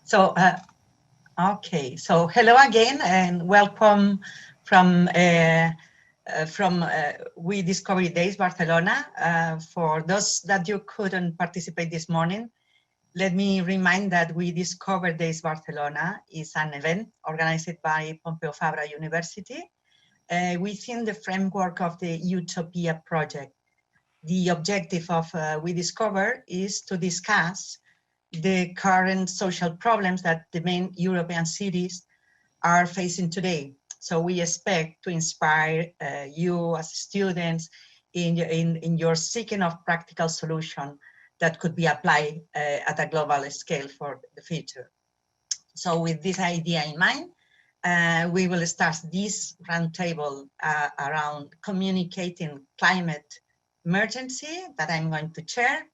So, okay. So, hello again, and welcome from WeDiscover Days Barcelona. For those that you couldn't participate this morning, let me remind that WeDiscover Days Barcelona is an event organized by Pompeu Fabra University within the framework of the Utopia project. The objective of WeDiscover is to discuss the current social problems that the main European cities are facing today. So we expect to inspire you as students in your seeking of practical solution that could be applied at a global scale for the future. So with this idea in mind, we will start this roundtable around communicating climate emergency that I'm going to chair.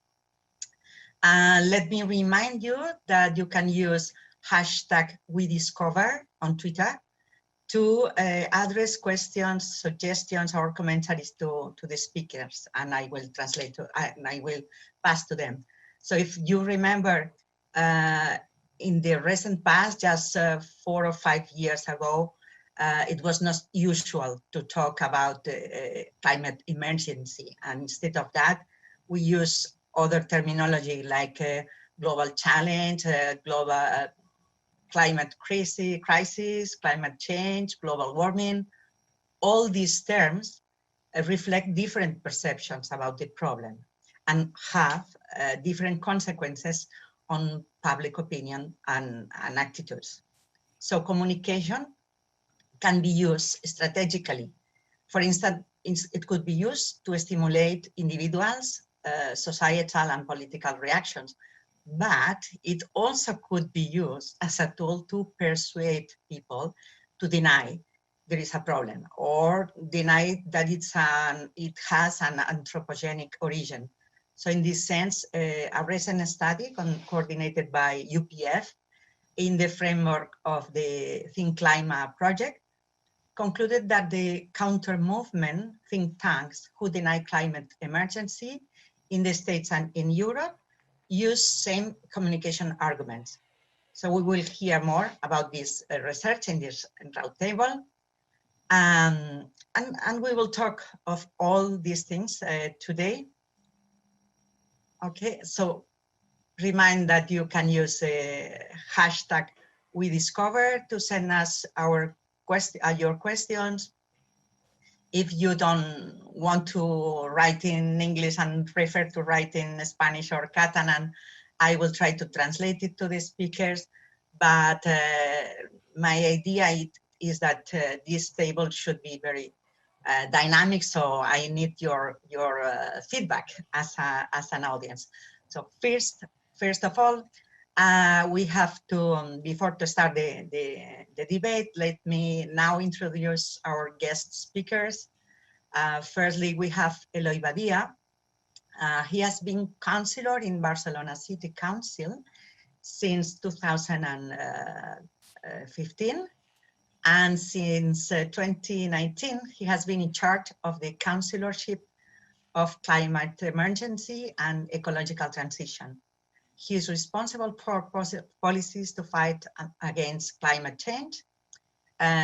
Let me remind you that you can use hashtag WeDiscover on Twitter to address questions, suggestions, or commentaries to the speakers, and I will translate and I will pass to them. So if you remember, in the recent past, just 4 or 5 years ago, it was not usual to talk about climate emergency, and instead of that, we use other terminology like global challenge, global climate crisis, climate change, global warming. All these terms reflect different perceptions about the problem and have different consequences on public opinion and attitudes. So communication can be used strategically. For instance, it could be used to stimulate individuals, societal and political reactions, but it also could be used as a tool to persuade people to deny there is a problem or deny that it has an anthropogenic origin. So in this sense, a recent study coordinated by UPF in the framework of the THINKClima project concluded that the counter-movement think tanks who deny climate emergency in the States and in Europe use same communication arguments. So we will hear more about this research in this roundtable. And we will talk of all these things today. Okay, so remind that you can use hashtag WeDiscover to send us your questions. If you don't want to write in English and prefer to write in Spanish or Catalan, I will try to translate it to the speakers. But my idea is that this table should be very dynamic, so I need your feedback as an audience. So first of all, we have to, before to start the debate, let me now introduce our guest speakers. Firstly, we have Eloi Badia. He has been councillor in Barcelona City Council since 2015. And since 2019, he has been in charge of the Councilorship of Climate Emergency and Ecological Transition. He is responsible for policies to fight against climate change.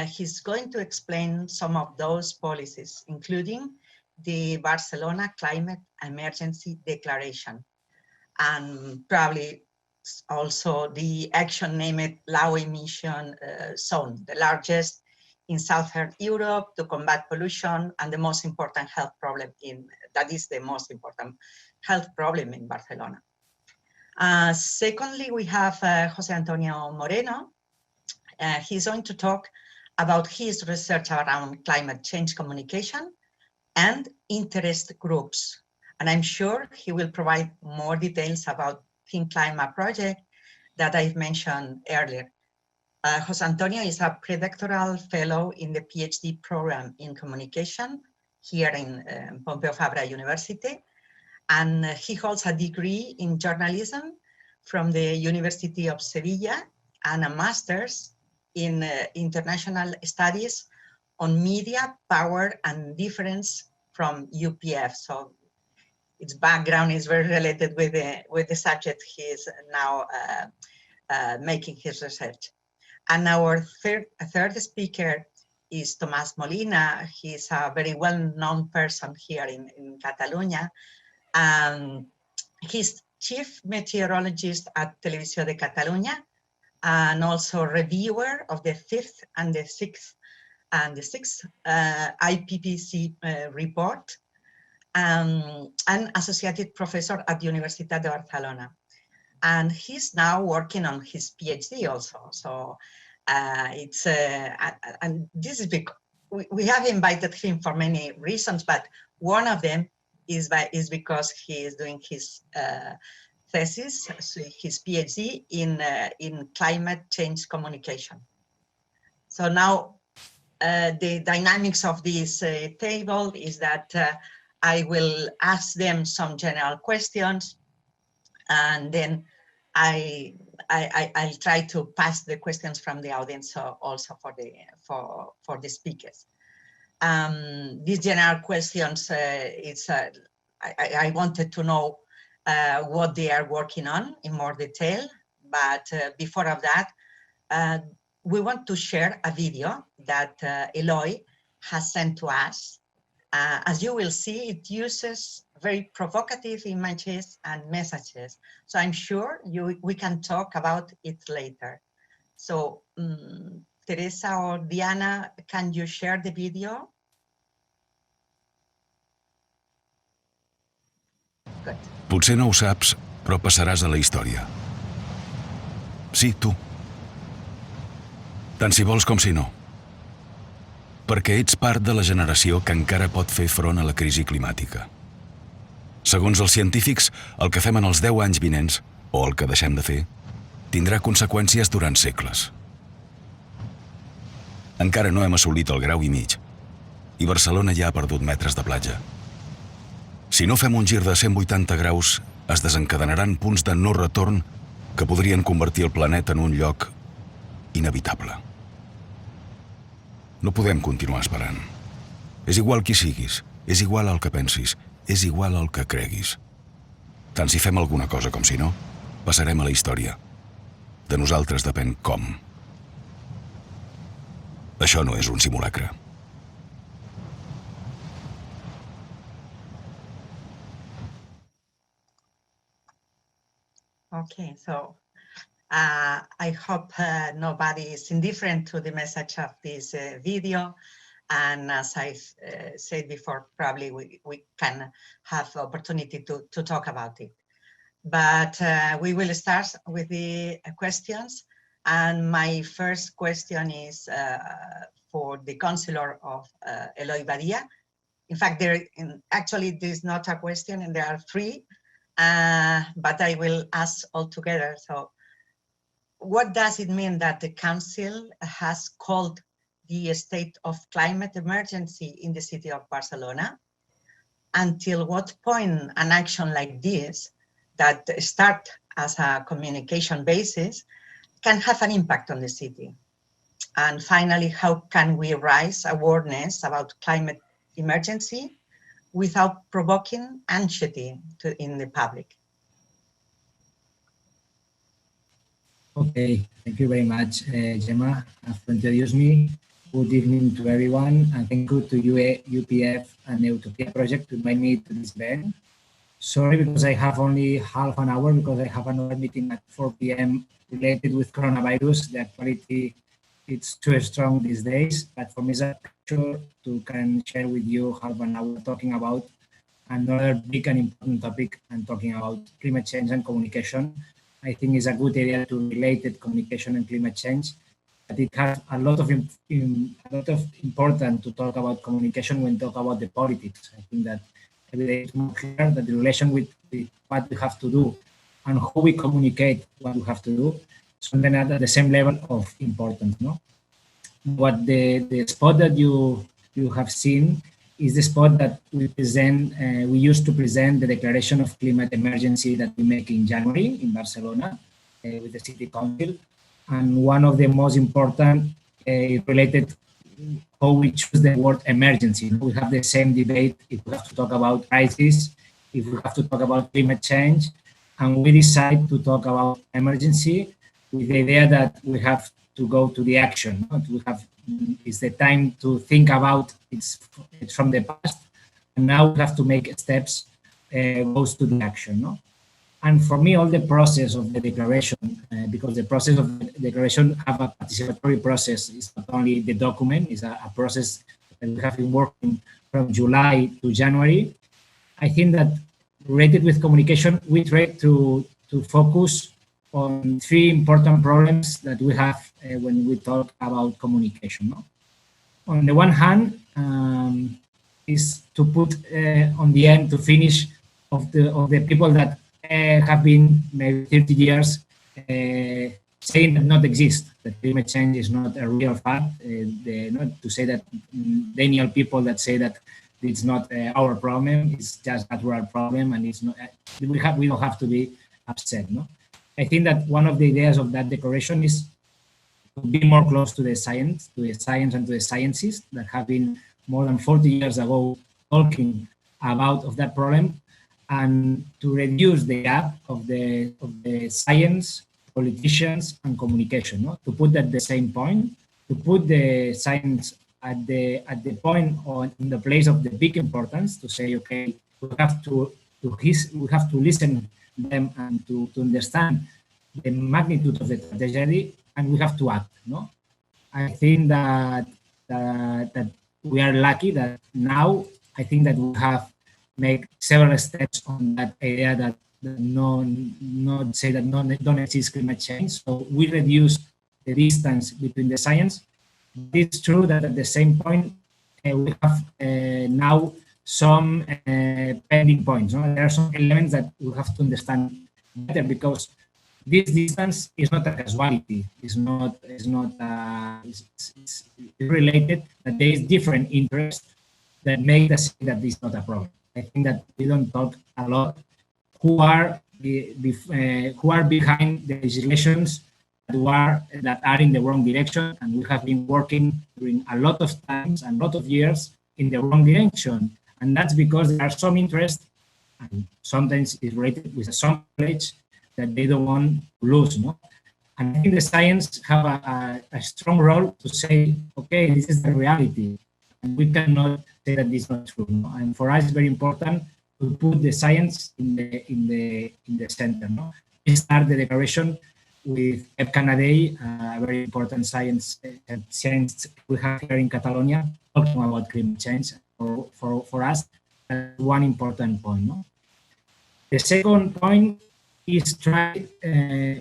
He's going to explain some of those policies, including the Barcelona Climate Emergency Declaration, and probably also the action named low emission zone, the largest in Southern Europe to combat pollution and the most important health problem that is the most important health problem in Barcelona. Secondly, we have José Antonio Moreno. He's going to talk about his research around climate change communication and interest groups. And I'm sure he will provide more details about THINKClima project that I've mentioned earlier. José Antonio is a predoctoral fellow in the PhD program in communication here in Pompeu Fabra University. And he holds a degree in journalism from the University of Sevilla and a master's in international studies on media, power, and difference from UPF. So its background is very related with the subject he is now making his research. And our third speaker is Tomàs Molina. He's a very well-known person here in Catalunya. He's chief meteorologist at Televisió de Catalunya, and also reviewer of the 5th and the 6th IPCC report, and associated professor at the Universitat de Barcelona. And he's now working on his PhD also. So and this is because we have invited him for many reasons, but one of them is because he is doing his thesis, so his PhD in climate change communication. So now the dynamics of this table is that I will ask them some general questions, and then I'll try to pass the questions from the audience also for the speakers. These general questions, I wanted to know what they are working on in more detail, but before of that, we want to share a video that Eloi has sent to us. As you will see, it uses very provocative images and messages. So I'm sure we can talk about it later. So Teresa or Diana, can you share the video? Good. Potser no ho saps, però passaràs a la història. Sí, tu. Tant si vols com si no. Perquè ets part de la generació que encara pot fer front a la crisi climàtica. Segons els científics, el que fem en els 10 anys vinents, o el que deixem de fer, tindrà conseqüències durant segles. Encara no hem assolit el 1,5 graus, i Barcelona ja ha perdut metres de platja. Si no fem un gir de 180 graus, es desencadenaran punts de no retorn que podrien convertir el planeta en un lloc inevitable. No podem continuar esperant. És igual qui siguis, és igual el que pensis, és igual el que creguis. Tant si fem alguna cosa com si no, passarem a la història. De nosaltres depèn com. Això no és un simulacre. Okay, so I hope nobody is indifferent to the message of this video. And as I said before, probably we can have opportunity to talk about it. But we will start with the questions. And my first question is for the Councilor of Eloi Badia. In fact, actually, there is not a question, and there are 3, but I will ask all together. So what does it mean that the Council has called the state of climate emergency in the city of Barcelona? Until what point an action like this, that start as a communication basis, can have an impact on the city? And finally, how can we raise awareness about climate emergency without provoking anxiety in the public? Okay, thank you very much, Gema, for introducing me. Good evening to everyone, and thank you to UPF and Utopia Project to invite me to this event. Sorry, because I have only half an hour, because I have another meeting at 4 p.m. related with coronavirus. The actuality, it's too strong these days, but for me it's a pleasure to can share with you half an hour talking about another big and important topic, and talking about climate change and communication. I think it's a good area to relate communication and climate change. But it has a lot of important to talk about communication when talk about the politics. I think that every day it's more clear that the relation with what we have to do and how we communicate what we have to do is something at the same level of importance. No, what the spot that you have seen is the spot that we present. We used to present the declaration of climate emergency that we make in January in Barcelona with the City Council. And one of the most important related how we choose the word emergency. We have the same debate if we have to talk about crisis, if we have to talk about climate change, and we decide to talk about emergency with the idea that we have to go to the action. It's the time to think about it's from the past, and now we have to make steps goes to the action. No? And for me, all the process of the declaration, because the process of the declaration have a participatory process. It's not only the document; it's a process that we have been working from July to January. I think that related with communication, we try to focus on three important problems that we have when we talk about communication. No? On the one hand, is to put on the end, to finish of the people that have been maybe 30 years saying that not exist, that climate change is not a real fact. Not to say that Daniel people that say that it's not our problem, it's just a natural problem, and it's not. We don't have to be upset. No, I think that one of the ideas of that declaration is to be more close to the science and to the scientists that have been more than 40 years ago talking about of that problem, and to reduce the gap of the science, politicians, and communication. No? To put at the same point, to put the science at the point or in the place of the big importance, to say, okay, we have to listen them and to understand the magnitude of the tragedy, and we have to act. No, I think that we are lucky that now I think that we have made several steps on that idea that don't exist climate change. So we reduce the distance between the science. It's true that at the same point we have now some pending points. No? There are some elements that we have to understand better, because this distance is not a casualty. It's related that there is different interests that make us say that this is not a problem. I think that we don't talk a lot who are behind the legislations that are in the wrong direction, and we have been working during a lot of times and a lot of years in the wrong direction, and that's because there are some interests, and sometimes it's related with some knowledge that they don't want to lose. No? And I think the science have a strong role to say, okay, this is the reality, and we cannot say that this is not true. No? And for us, it's very important to put the science in the center. No? We start the declaration with Ep Canadell, a very important science we have here in Catalonia, talking about climate change. For us, that's one important point. No? The second point is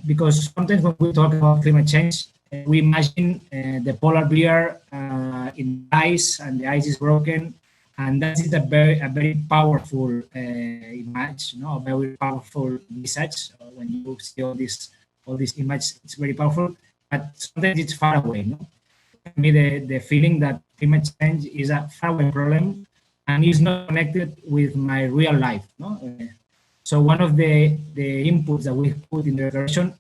because sometimes when we talk about climate change, we imagine the polar bear in ice, and the ice is broken, and that is a very powerful image, no? A very powerful message. When you see all this image, it's very powerful, but sometimes it's far away. No? For me, the feeling that climate change is a faraway problem and is not connected with my real life. No? So one of the inputs that we put in the declaration,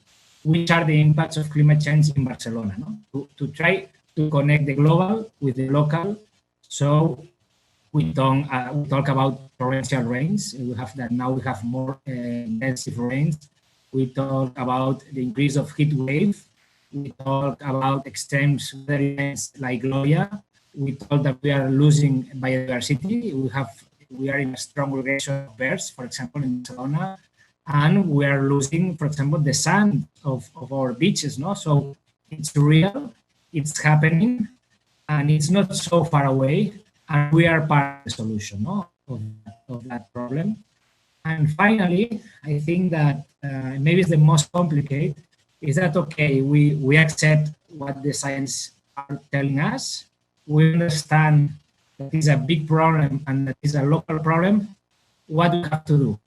which are the impacts of climate change in Barcelona, no? To try to connect the global with the local. So we talk about torrential rains. We have that now. We have more intensive rains. We talk about the increase of heat wave. We talk about extreme weather events like Gloria. We talk that we are losing biodiversity. We are in a strong regression of birds, for example, in Barcelona, and we are losing, for example, the sand of our beaches. No, so it's real, it's happening, and it's not so far away, and we are part of the solution, no, of that problem. And finally, I think that maybe it's the most complicated is that, okay, we accept what the science are telling us. We understand that is a big problem and that is a local problem. What do we have to do?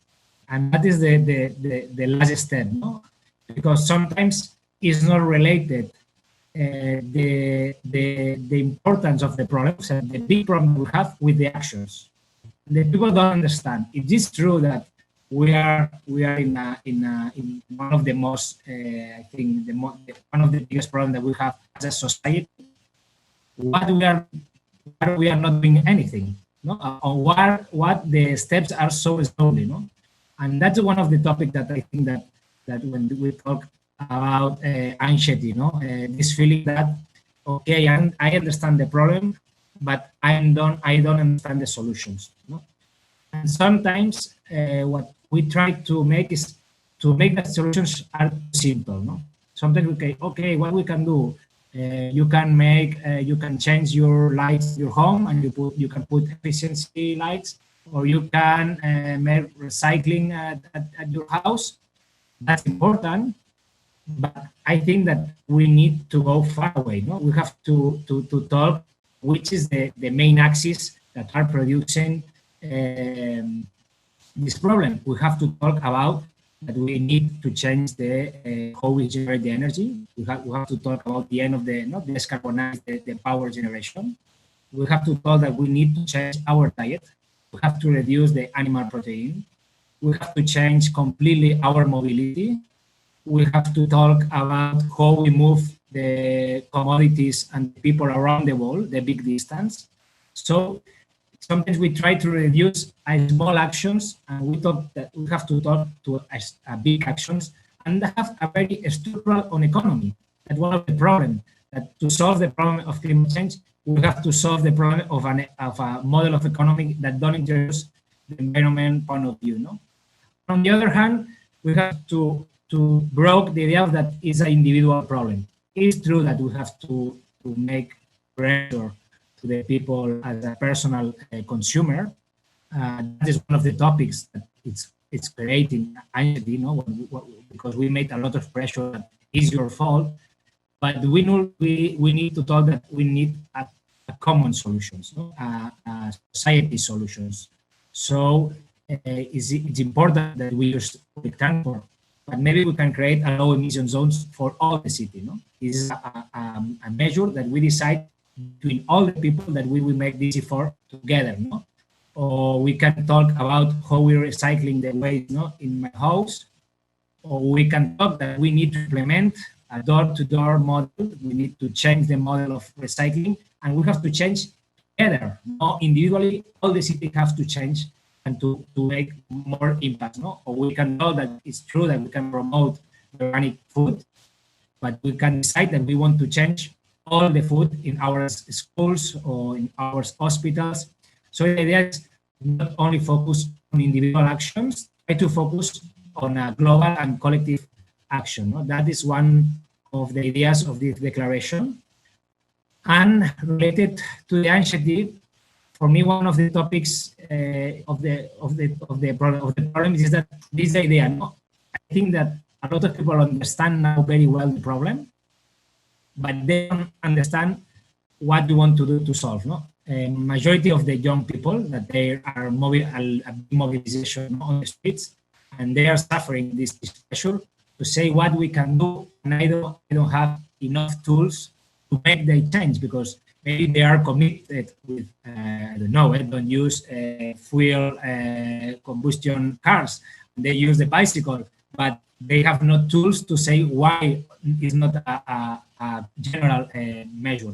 And that is the last step, no? Because sometimes it's not related the importance of the problems and the big problem we have with the actions. The people don't understand. It is true that we are in one of the most I think one of the biggest problems that we have as a society. What we are not doing anything, no? Or what the steps are so slowly, no? And that's one of the topics that I think that when we talk about anxiety, this feeling that, okay, I understand the problem, but I don't understand the solutions. And sometimes what we try to make is to make the solutions are simple. Sometimes we say, okay, what we can do, you can change your lights, your home, and you can put efficiency lights, or you can make recycling at your house. That's important, but I think that we need to go far away. We have to talk which is the main axis that are producing this problem. We have to talk about that we need to change the how we generate the energy. We have to talk about the end of the decarbonize the power generation. We have to talk that we need to change our diet. We have to reduce the animal protein. We have to change completely our mobility. We have to talk about how we move the commodities and people around the world, the big distance. So sometimes we try to reduce small actions, and we talk that we have to talk to big actions and have a very structural on economy. That's one of the problems, that to solve the problem of climate change, we have to solve the problem of a model of economy that don't introduce the environment point of view. On the other hand, we have to broke the idea that it's an individual problem. It's true that we have to make pressure to the people as a personal consumer. That is one of the topics that it's creating anxiety, because we made a lot of pressure that is your fault. But we need to talk that we need a common solutions, society solutions. So it's important that we use public transport, but maybe we can create a low emission zones for all the city. This is a measure that we decide between all the people that we will make this effort together. Or we can talk about how we're recycling the waste in my house, or we can talk that we need to implement a door-to-door model. We need to change the model of recycling, and we have to change together. Individually, all the city have to change and to make more impact. Or we can know that it's true that we can promote organic food, but we can decide that we want to change all the food in our schools or in our hospitals. So the idea is not only focus on individual actions, try to focus on a global and collective action. That is one of the ideas of this declaration. And related to the anxiety, for me, one of the topics of the problem is that this idea. I think that a lot of people understand now very well the problem, but they don't understand what we want to do to solve. Majority of the young people that they are a mobilization on the streets, and they are suffering this pressure to say what we can do, and I don't have enough tools to make the change, because maybe they are committed with I don't use fuel combustion cars. They use the bicycle, but they have no tools to say why it's not a general measure.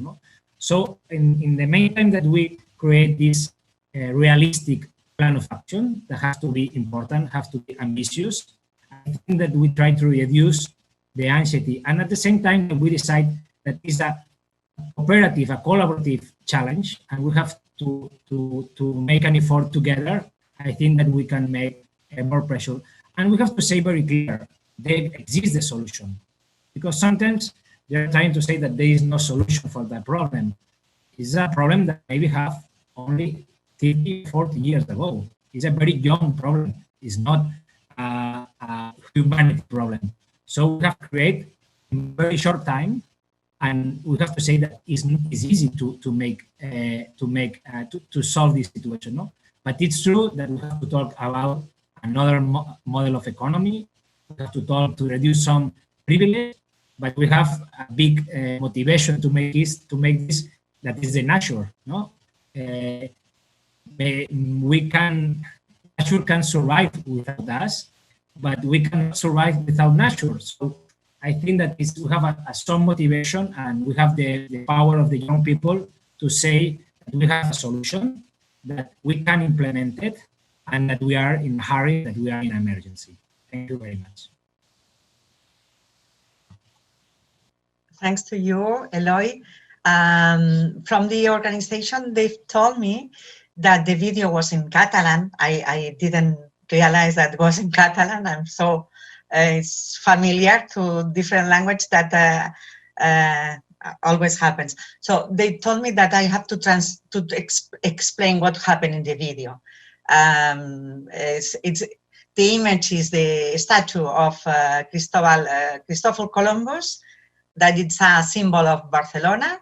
So in the meantime that we create this realistic plan of action that has to be important, has to be ambitious, I think that we try to reduce the anxiety, and at the same time we decide that it's a cooperative, a collaborative challenge, and we have to make an effort together. I think that we can make more pressure, and we have to say very clear, there exists the solution, because sometimes they're trying to say that there is no solution for that problem. It's a problem that maybe have only 30, 40 years ago. It's a very young problem. It's not a humanity problem. So we have to create in very short time, and we have to say that it's easy to solve this situation. But it's true that we have to talk about another model of economy. We have to talk to reduce some privilege, but we have a big motivation to make this that is the nature. Nature can survive without us, but we cannot survive without nature. So I think that we have a strong motivation, and we have the power of the young people to say that we have a solution, that we can implement it, and that we are in a hurry, that we are in emergency. Thank you very much. Thanks to you, Eloi. From the organization, they've told me that the video was in Catalan. I didn't realize that it was in Catalan. I'm so it's familiar to different language that always happens. So they told me that I have to explain what happened in the video. The image is the statue of Christopher Columbus, that it's a symbol of Barcelona.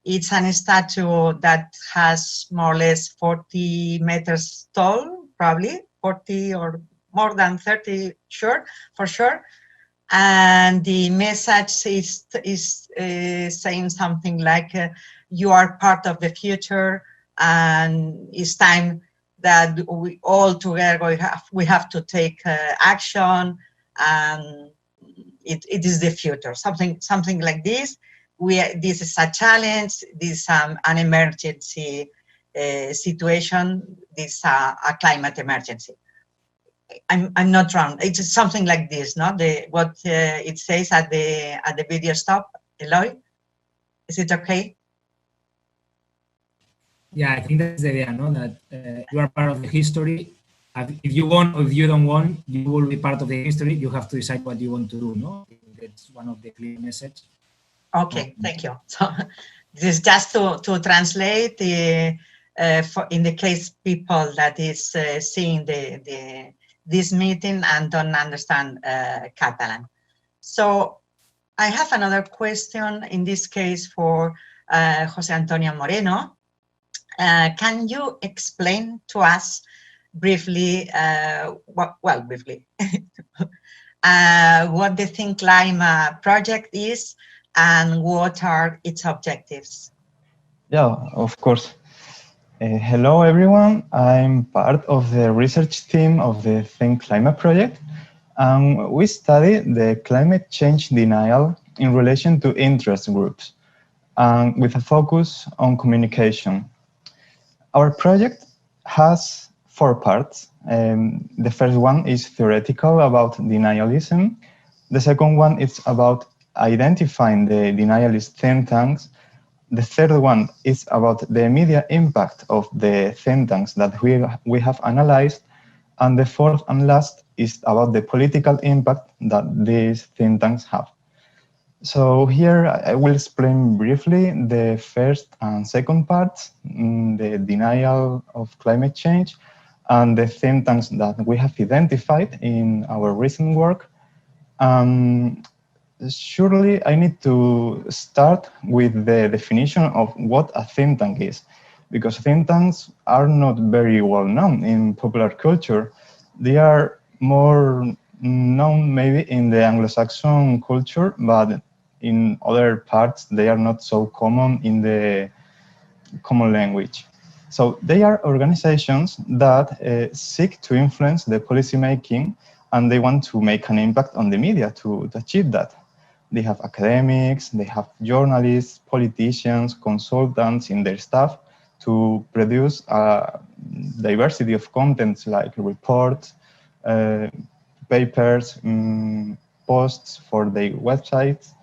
It's a statue that has more or less 40 meters tall, probably 40 or more than 30, for sure. And the message is saying something like, you are part of the future, and it's time that we all together we have to take action, and it is the future, something like this. This is a challenge, this is an emergency situation, this is a climate emergency. I'm not wrong. It's something like this, no? What it says at the video stop. Eloi, is it okay? Yeah, I think that's the idea, no? That you are part of the history. If you want or if you don't want, you will be part of the history. You have to decide what you want to do, no? That's one of the clear messages. Okay, thank you. So this is just to translate in the case people that is seeing this meeting and don't understand Catalan. So I have another question, in this case for José Antonio Moreno. Can you explain to us briefly, what the THINKClima project is and what are its objectives? Yeah, of course. Hello, everyone. I'm part of the research team of the THINKClima project. We study the climate change denial in relation to interest groups, with a focus on communication. Our project has 4 parts. The first one is theoretical, about denialism. The second one is about identifying the denialist think tanks. The third one is about the immediate impact of the think tanks that we have analyzed. And the fourth and last is about the political impact that these think tanks have. So here I will explain briefly the first and second parts, the denial of climate change and the think tanks that we have identified in our recent work. Surely I need to start with the definition of what a think tank is, because think tanks are not very well known in popular culture. They are more known maybe in the Anglo-Saxon culture, but in other parts they are not so common in the common language. So they are organizations that seek to influence the policy making, and they want to make an impact on the media to achieve that. They have academics, they have journalists, politicians, consultants in their staff to produce a diversity of contents like reports, papers, posts for their websites.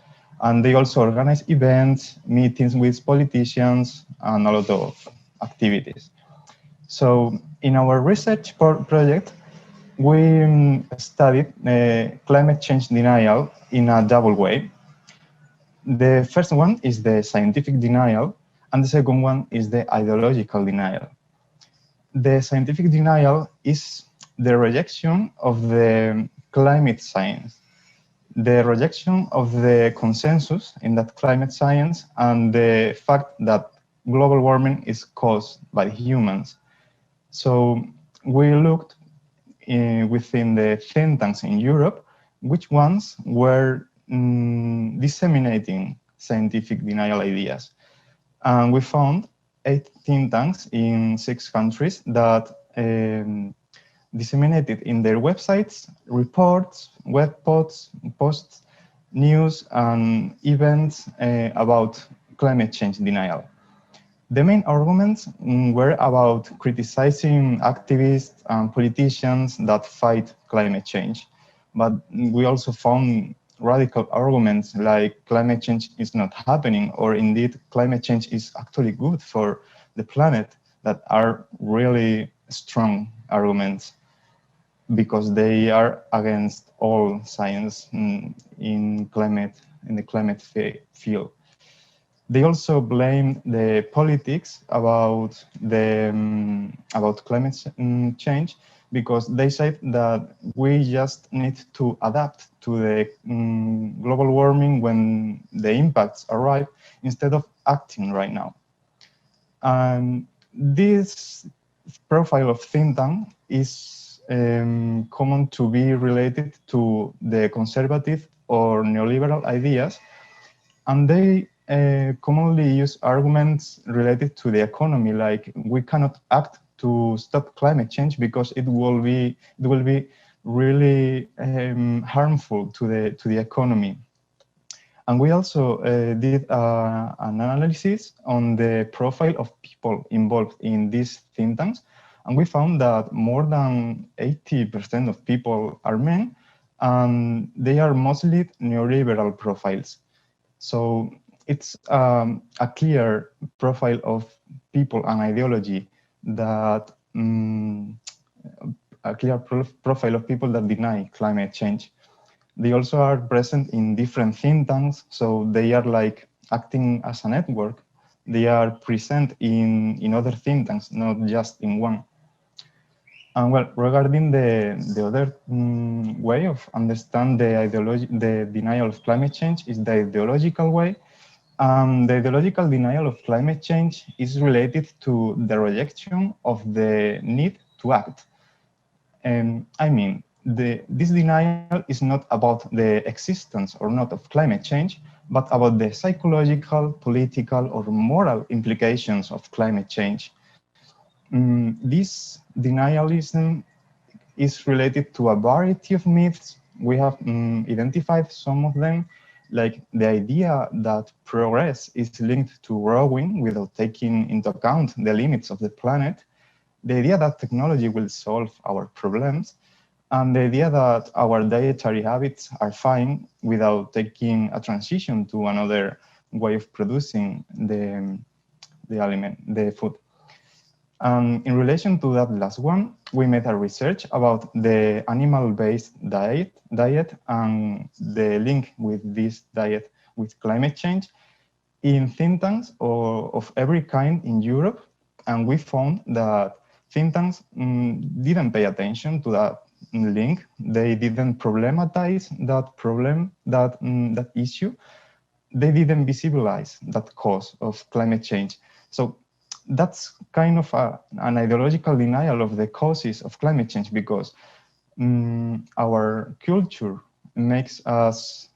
And they also organize events, meetings with politicians, and a lot of activities. So in our research project, we studied climate change denial in a double way. The first one is the scientific denial, and the second one is the ideological denial. The scientific denial is the rejection of the climate science, the rejection of the consensus in that climate science, and the fact that global warming is caused by humans. So we looked within the think tanks in Europe, which ones were disseminating scientific denial ideas. And we found 8 think tanks in 6 countries that disseminated in their websites reports, web posts, news, and events about climate change denial. The main arguments were about criticizing activists and politicians that fight climate change. But we also found radical arguments like climate change is not happening, or indeed climate change is actually good for the planet, that are really strong arguments because they are against all science in the climate field. They also blame the politics about climate change, because they said that we just need to adapt to the global warming when the impacts arrive, instead of acting right now. And this profile of think tank is common to be related to the conservative or neoliberal ideas, and they commonly use arguments related to the economy, like we cannot act to stop climate change because it will be really harmful to the economy. And we also did an analysis on the profile of people involved in these think tanks, and we found that more than 80% of people are men, and they are mostly neoliberal profiles. So it's a clear profile of people and ideology that a clear profile of people that deny climate change. They also are present in different think tanks, so they are like acting as a network. They are present in other think tanks, not just in one. And well, regarding the other way of understand the denial of climate change is the ideological way. The ideological denial of climate change is related to the rejection of the need to act. I mean, this denial is not about the existence or not of climate change, but about the psychological, political, or moral implications of climate change. This denialism is related to a variety of myths. We have identified some of them, like the idea that progress is linked to growing without taking into account the limits of the planet, the idea that technology will solve our problems, and the idea that our dietary habits are fine without taking a transition to another way of producing the food. In relation to that last one, we made a research about the animal-based diet and the link with this diet with climate change in think tanks of every kind in Europe, and we found that think tanks didn't pay attention to that link. They didn't problematize that problem, that issue. They didn't visualize that cause of climate change. So that's kind of an ideological denial of the causes of climate change, because our culture makes us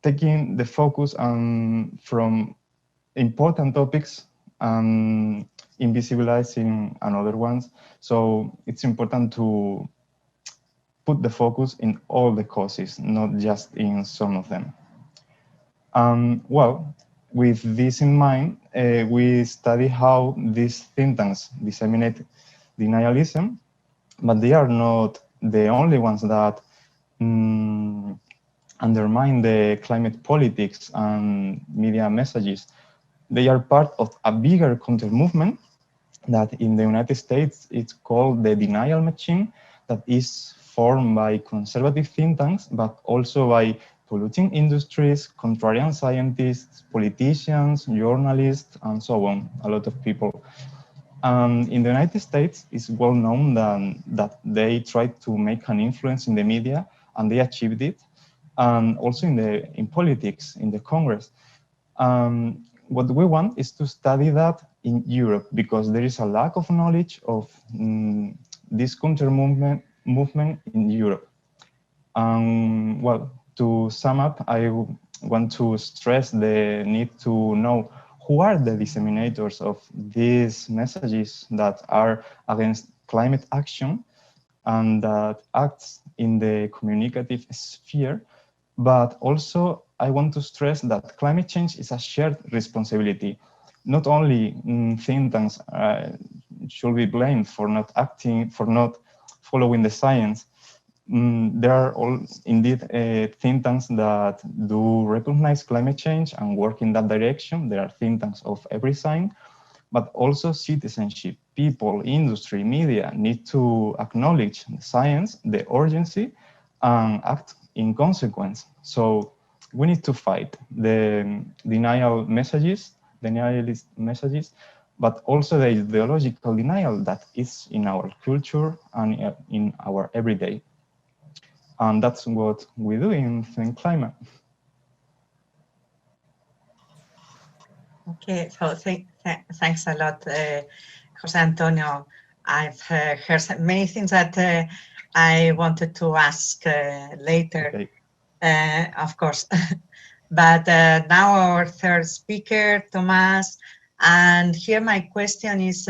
taking the focus from important topics and invisibilizing another ones. So it's important to put the focus in all the causes, not just in some of them. Well, with this in mind, we study how these think tanks disseminate denialism, but they are not the only ones that undermine the climate politics and media messages. They are part of a bigger counter-movement that in the United States, it's called the denial machine, that is formed by conservative think tanks, but also by polluting industries, contrarian scientists, politicians, journalists, and so on, a lot of people. In the United States, it's well known that they tried to make an influence in the media, and they achieved it, and also in politics, in the Congress. What we want is to study that in Europe, because there is a lack of knowledge of this counter-movement in Europe. Well, to sum up, I want to stress the need to know who are the disseminators of these messages that are against climate action and that acts in the communicative sphere. But also, I want to stress that climate change is a shared responsibility. Not only think tanks should be blamed for not acting, for not following the science. there are indeed think tanks that do recognize climate change and work in that direction. There are think tanks of every sign, but also citizenship, people, industry, media need to acknowledge the science, the urgency, and act in consequence. So we need to fight the denialist messages, but also the ideological denial that is in our culture and in our everyday. And that's what we do in THINKClima. Okay, so thanks a lot, José Antonio. I've heard many things that I wanted to ask later, of course. But now our third speaker, Tomàs, and here my question is,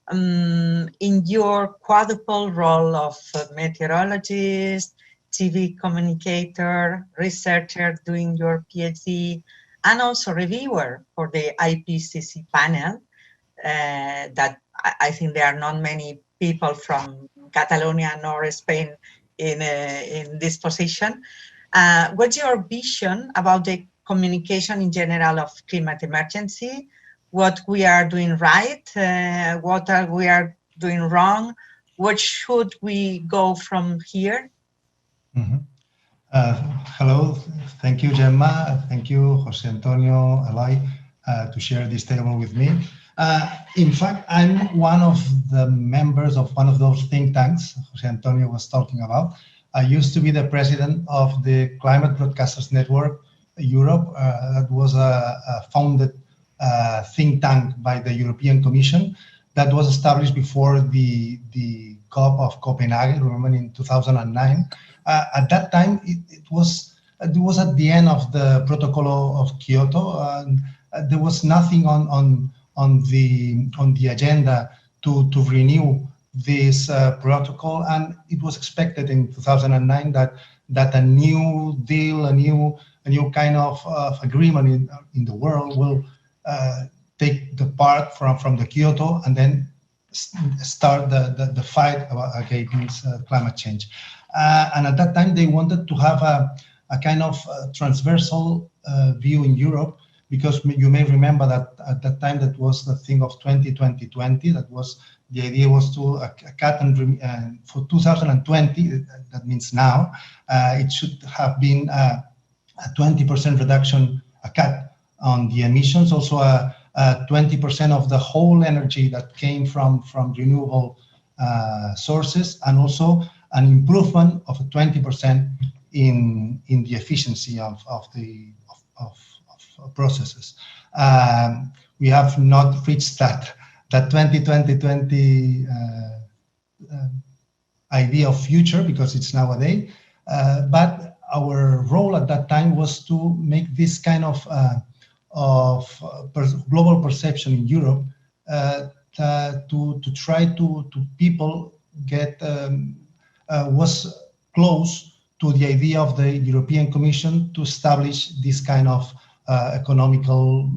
in your quadruple role of meteorologist, TV communicator, researcher doing your PhD, and also reviewer for the IPCC panel, that I think there are not many people from Catalonia nor Spain in this position. What's your vision about the communication in general of climate emergency? What we are doing right? What we are doing wrong? What should we go from here? Hello, thank you, Gemma. Thank you, José Antonio, Eloi, to share this table with me. In fact, I'm one of the members of one of those think tanks José Antonio was talking about. I used to be the president of the Climate Broadcasters Network Europe. That was a founded think tank by the European Commission that was established before the COP of Copenhagen, remember, in 2009. At that time, it was at the end of the Protocol of Kyoto. There was nothing on the agenda to renew this protocol, and it was expected in 2009 that a new deal, a new kind of agreement in the world will take the part from the Kyoto and then start the fight against climate change. And at that time, they wanted to have a kind of transversal view in Europe, because you may remember that at that time, that was the thing of 2020. That was, the idea was to cut and for 2020, that means now, it should have been a 20% reduction, a cut on the emissions, also a 20% of the whole energy that came from renewable sources, and also an improvement of 20% in the efficiency of processes. We have not reached that 2020 idea of future, because it's nowadays. But our role at that time was to make this kind of global perception in Europe, to try to people get was close to the idea of the European Commission to establish this kind of economical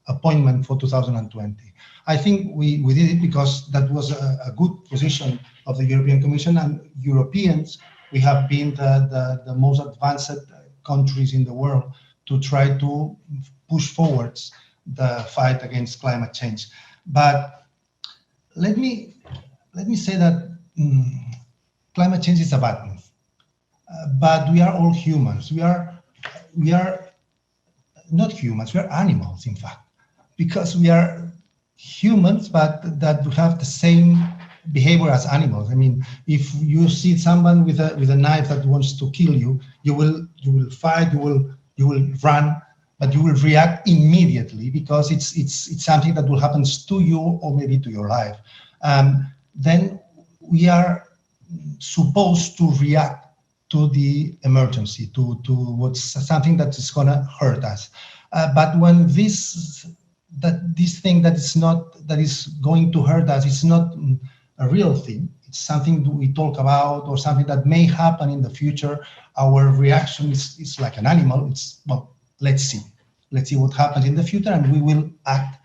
appointment for 2020. I think we did it because that was a good position of the European Commission, and Europeans, we have been the most advanced countries in the world to try to push forwards the fight against climate change. But let me say that climate change is a bad thing. But we are all humans. We are not humans, we are animals, in fact, because we are humans, but that we have the same behavior as animals. I mean, if you see someone with a knife that wants to kill you, you will fight, you will run, but you will react immediately, because it's something that will happen to you or maybe to your life. Then we are supposed to react to the emergency, to what's something that is going to hurt us. But when this thing that is going to hurt us is not a real thing, it's something that we talk about or something that may happen in the future, our reaction is like an animal. It's, well, let's see what happens in the future, and we will act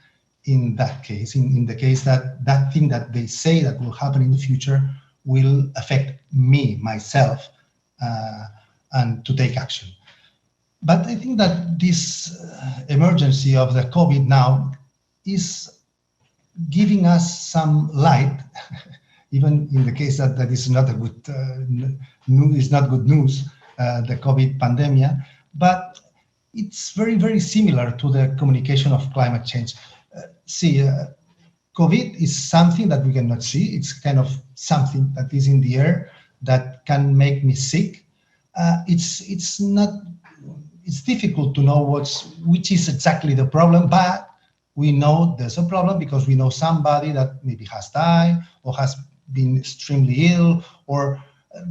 in that case, in the case that thing that they say that will happen in the future will affect me, myself, and to take action. But I think that this emergency of the COVID now is giving us some light, even in the case that that is not a good news, not good news, the COVID pandemic, but it's very, very similar to the communication of climate change. COVID is something that we cannot see. It's kind of something that is in the air that can make me sick. It's difficult to know which is exactly the problem, but we know there's a problem because we know somebody that maybe has died or has been extremely ill, or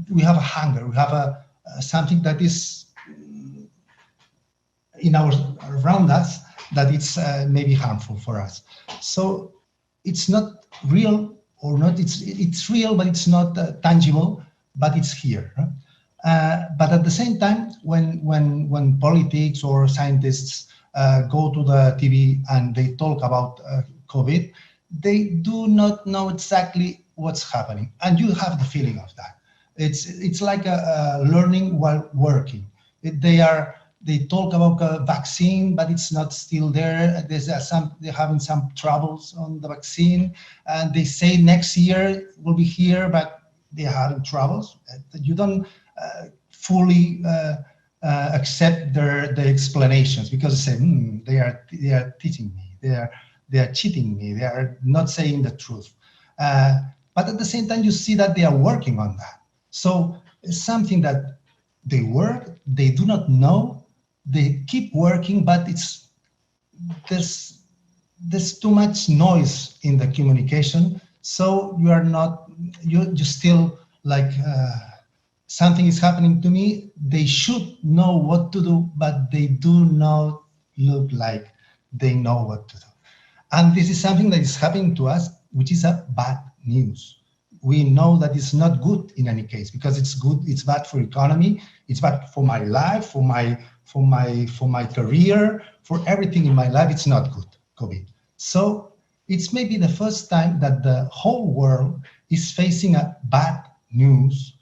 we have a hunger, we have something that is around us that it's maybe harmful for us. So it's not real, or not, it's real, but it's not tangible, but it's here. But at the same time, when politics or scientists go to the TV and they talk about COVID, they do not know exactly what's happening, and you have the feeling of that. It's like learning while working. They talk about a vaccine, but it's not still there. They're having some troubles on the vaccine, and they say next year will be here, but they're having troubles. You don't fully accept their explanations, because they say they are teaching me, they are cheating me, they are not saying the truth. But at the same time, you see that they are working on that. So it's something that they work, they do not know, they keep working, but there's too much noise in the communication. So you still like, something is happening to me, they should know what to do, but they do not look like they know what to do. And this is something that is happening to us, which is a bad news. We know that it's not good in any case, because it's bad for economy, it's bad for my life, for my career, for everything in my life. It's not good, COVID. So it's maybe the first time that the whole world is facing a bad news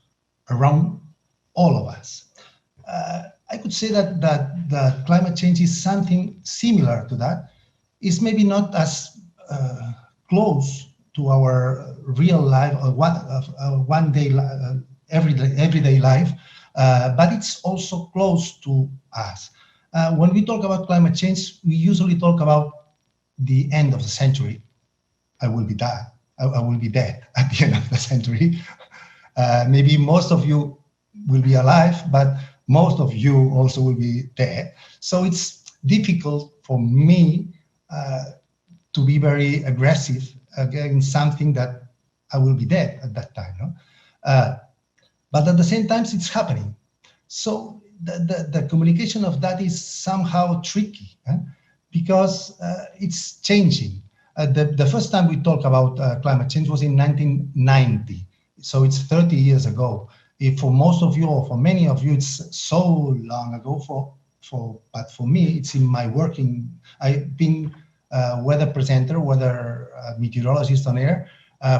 around all of us. I could say that the climate change is something similar to that. It's maybe not as close to our real life or everyday life, but it's also close to us. When we talk about climate change, we usually talk about the end of the century. I will be dead at the end of the century. Maybe most of you will be alive, but most of you also will be dead. So it's difficult for me to be very aggressive against something that I will be dead at that time. No? But at the same time, it's happening. So the communication of that is somehow tricky, because it's changing. The first time we talked about climate change was in 1990. So it's 30 years ago. For most of you, or for many of you, it's so long ago. But for me, it's in my working. I've been weather presenter, weather meteorologist on air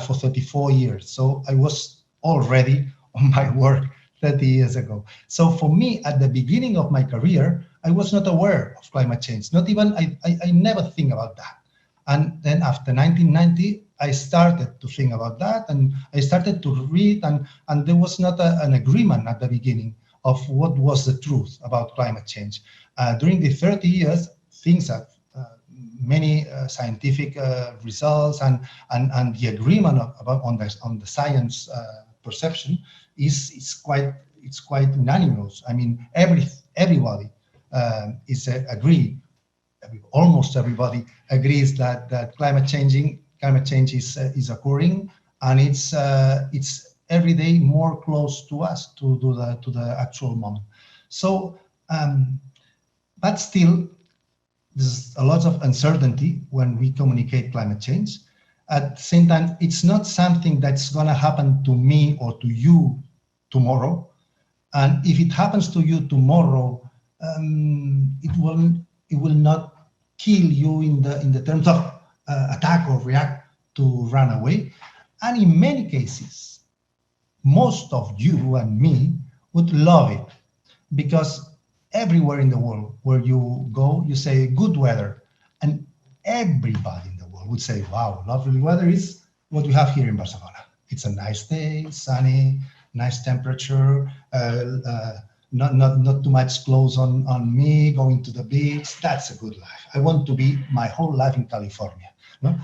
for 34 years. So I was already on my work 30 years ago. So for me, at the beginning of my career, I was not aware of climate change. Not even, I never think about that. And then after 1990, I started to think about that, and I started to read, and there was not an agreement at the beginning of what was the truth about climate change. During the 30 years, things have many scientific results, and the agreement on the science perception is quite unanimous. I mean, everybody is agreed. Almost everybody agrees that climate change is occurring, and it's every day more close to us, to the actual moment. So, but still, there's a lot of uncertainty when we communicate climate change. At the same time, it's not something that's going to happen to me or to you tomorrow. And if it happens to you tomorrow, it will not kill you in the terms of attack or react to run away. And in many cases, most of you and me would love it, because everywhere in the world where you go, you say good weather, and everybody in the world would say, wow, lovely weather is what we have here in Barcelona. It's a nice day, sunny, nice temperature, not too much clothes on me, going to the beach. That's a good life. I want to be my whole life in California. No?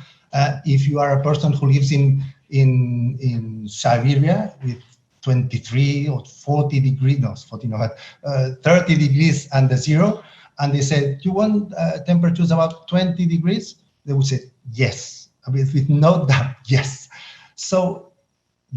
If you are a person who lives in Siberia with 23 or 40 degrees, no, 40, no, 30 degrees under zero, and they said, you want temperatures about 20 degrees? They would say, yes, I mean, with no doubt, yes. So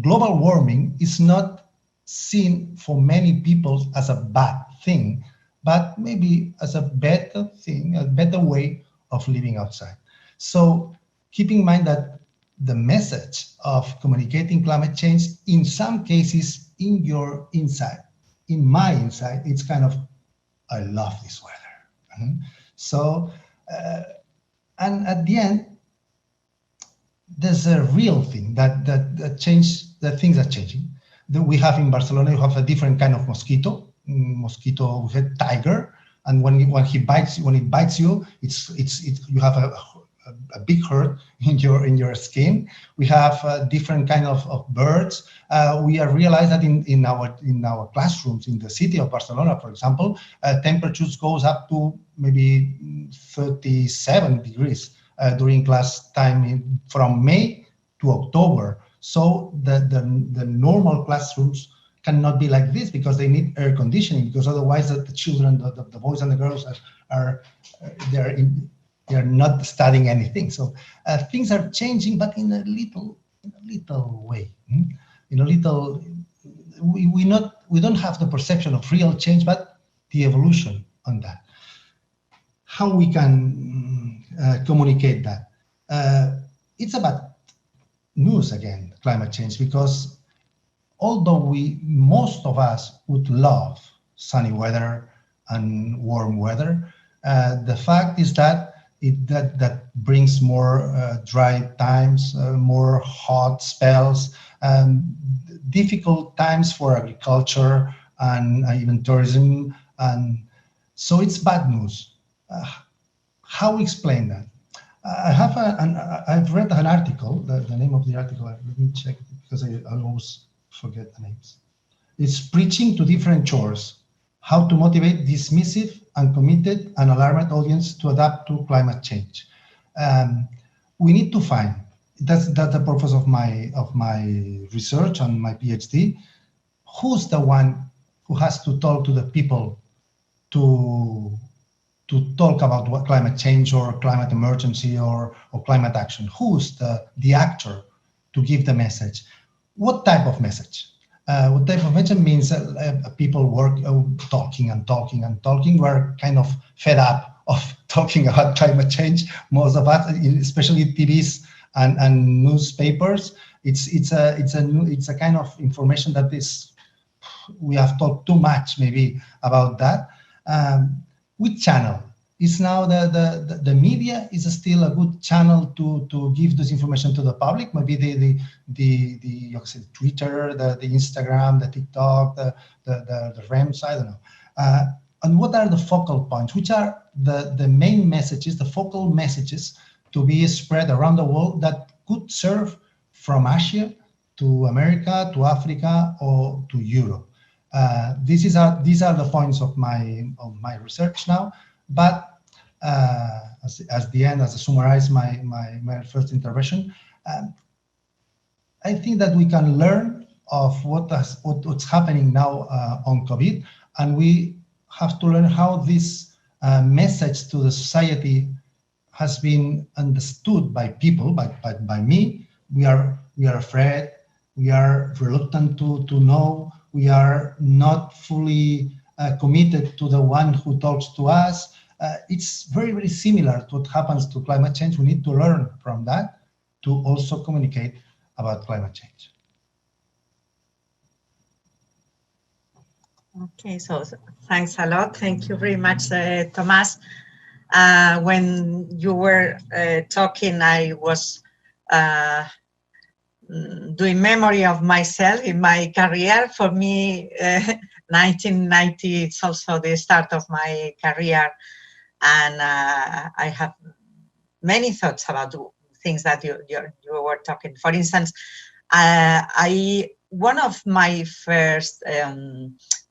global warming is not seen for many people as a bad thing, but maybe as a better thing, a better way of living outside. So keep in mind that the message of communicating climate change, in some cases, in your inside, in my inside, it's kind of, I love this weather. So, and at the end, there's a real thing that change, that things are changing. We have in Barcelona, you have a different kind of mosquito with a tiger, and when it bites you, it's you have a big hurt in your skin. We have different kind of birds. We are realized that in our classrooms in the city of Barcelona, for example, temperatures goes up to maybe 37 degrees during class time from May to October. So the normal classrooms cannot be like this, because they need air conditioning, because otherwise the children, the boys and the girls they're not studying anything. So things are changing, but in a little way. In a little, we don't have the perception of real change, but the evolution on that. How we can communicate that? It's about news again, climate change, because although most of us would love sunny weather and warm weather, the fact is that that brings more dry times, more hot spells, difficult times for agriculture and even tourism, and so it's bad news. How explain that? I've read an article. The name of the article, let me check it, because I always forget the names. It's Preaching to Different Shores: How to Motivate Dismissive, Uncommitted, and Alarmed Audience to Adapt to Climate Change. We need to find, that's the purpose of my research and my PhD, who's the one who has to talk to the people to talk about what climate change or climate emergency or climate action. Who's the actor to give the message? What type of message? What type of message means people work talking and talking and talking. We're kind of fed up of talking about climate change. Most of us, especially TVs and newspapers, it's a kind of information that is, we have talked too much maybe about that. Which channel? Is now the media is still a good channel to give this information to the public? Maybe the Twitter, the Instagram, the TikTok, the REMS, I don't know. And what are the focal points? Which are the main messages, the focal messages to be spread around the world that could serve from Asia to America, to Africa, or to Europe? These are the points of my research now. But as the end, as I summarize my first intervention, I think that we can learn of what's happening now on COVID, and we have to learn how this message to the society has been understood by people, by me. We are afraid, we are reluctant to know, we are not fully committed to the one who talks to us. It's very, very similar to what happens to climate change. We need to learn from that to also communicate about climate change. Okay, so thanks a lot. Thank you very much, Tomàs. When you were talking, I was doing memory of myself in my career. For me, 1990 is also the start of my career, and I have many thoughts about things that you were talking. For instance, one of my first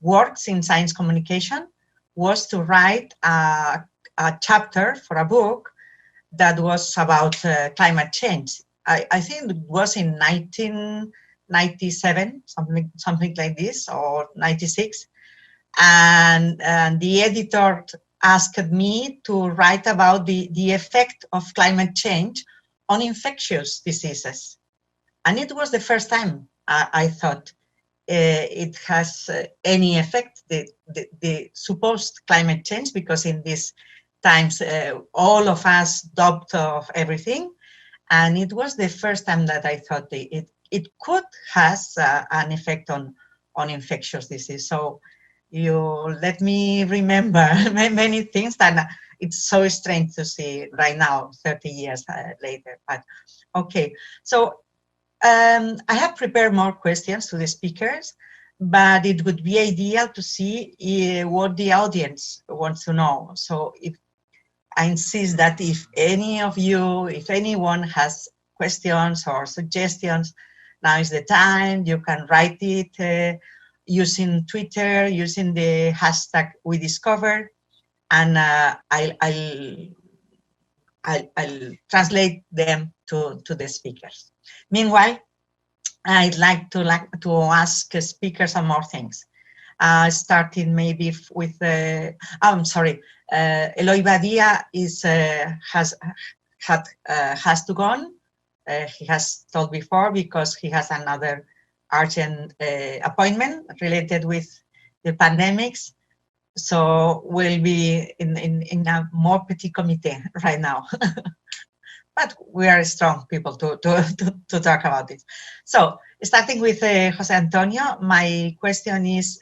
works in science communication was to write a chapter for a book that was about climate change. I think it was in 1997, something like this, or 96. And the editor asked me to write about the effect of climate change on infectious diseases. And it was the first time I thought it has any effect, the supposed climate change, because in these times all of us doubt of everything. And it was the first time that I thought it could has an effect on infectious disease. So you let me remember many things that it's so strange to see right now, 30 years later. But okay, so I have prepared more questions to the speakers, but it would be ideal to see what the audience wants to know. So I insist that if any of you, if anyone has questions or suggestions, now is the time. You can write it using Twitter, using the hashtag WeDiscover, and I'll translate them to the speakers. Meanwhile, I'd like to ask speakers some more things. Starting maybe with I'm sorry, Eloi Badia has to go on. He has told before because he has another urgent appointment related with the pandemics. So we'll be in a more petit comité right now. But we are strong people to talk about this. So starting with José Antonio, my question is,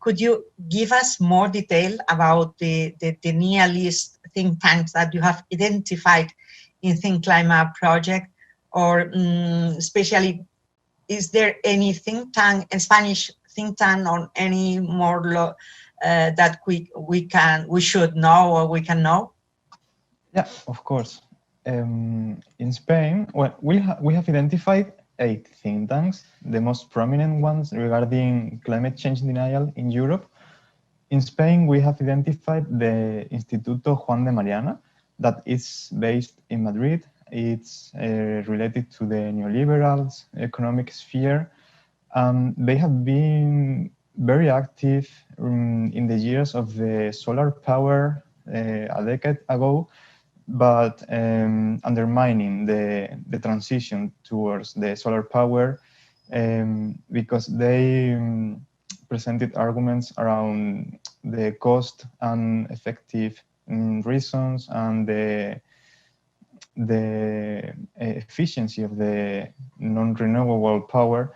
could you give us more detail about the nihilist think tanks that you have identified in THINKClima project, or especially, is there any think tank, a Spanish think tank, or any more that we should know or we can know? Yeah, of course. In Spain, well, we have identified 8 think tanks, the most prominent ones regarding climate change denial in Europe. In Spain, we have identified the Instituto Juan de Mariana, that is based in Madrid. It's related to the neoliberals economic sphere. They have been very active in the years of the solar power a decade ago, but undermining the transition towards the solar power because they presented arguments around the cost and effective reasons and the efficiency of the non-renewable power.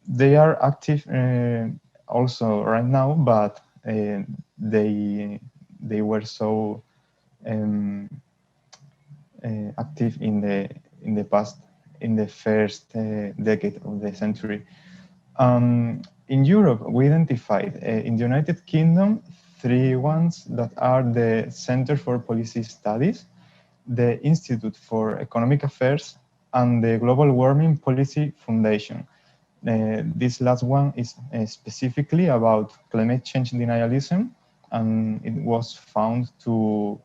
They are active also right now, but they were so active in the past, in the first decade of the century. In Europe, we identified in the United Kingdom 3 ones that are the Center for Policy Studies, the Institute for Economic Affairs, and the Global Warming Policy Foundation. This last one is specifically about climate change denialism, and it was found to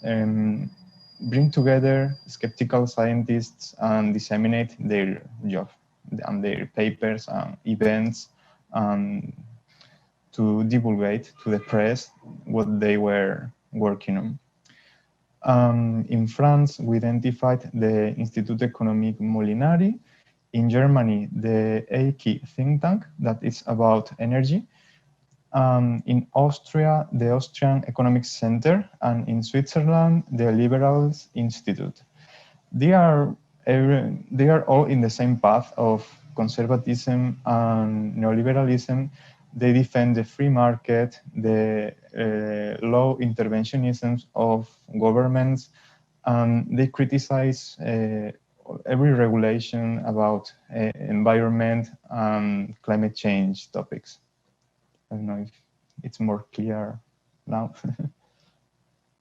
bring together skeptical scientists and disseminate their job and their papers and events and to divulgate to the press what they were working on. In France, we identified the Institut Économique Molinari. In Germany, the EIKI think tank that is about energy. In Austria, the Austrian Economic Center, and in Switzerland, the Liberals Institute. They are all in the same path of conservatism and neoliberalism. They defend the free market, the low interventionism of governments, and they criticize every regulation about environment and climate change topics. I don't know if it's more clear now,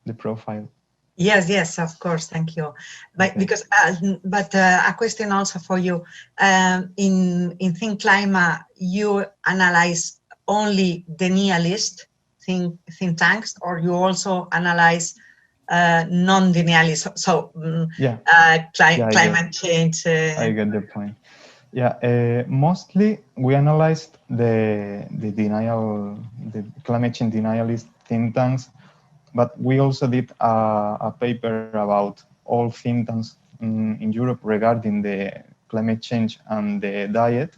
the profile. Yes, yes, of course, thank you. But Okay. because, a question also for you. In THINKClima, you analyze only denialist think tanks, or you also analyze non-denialist, so climate change? I get the point. Yeah, mostly we analyzed the climate change denialist think tanks, but we also did a paper about all think tanks in Europe regarding the climate change and the diet.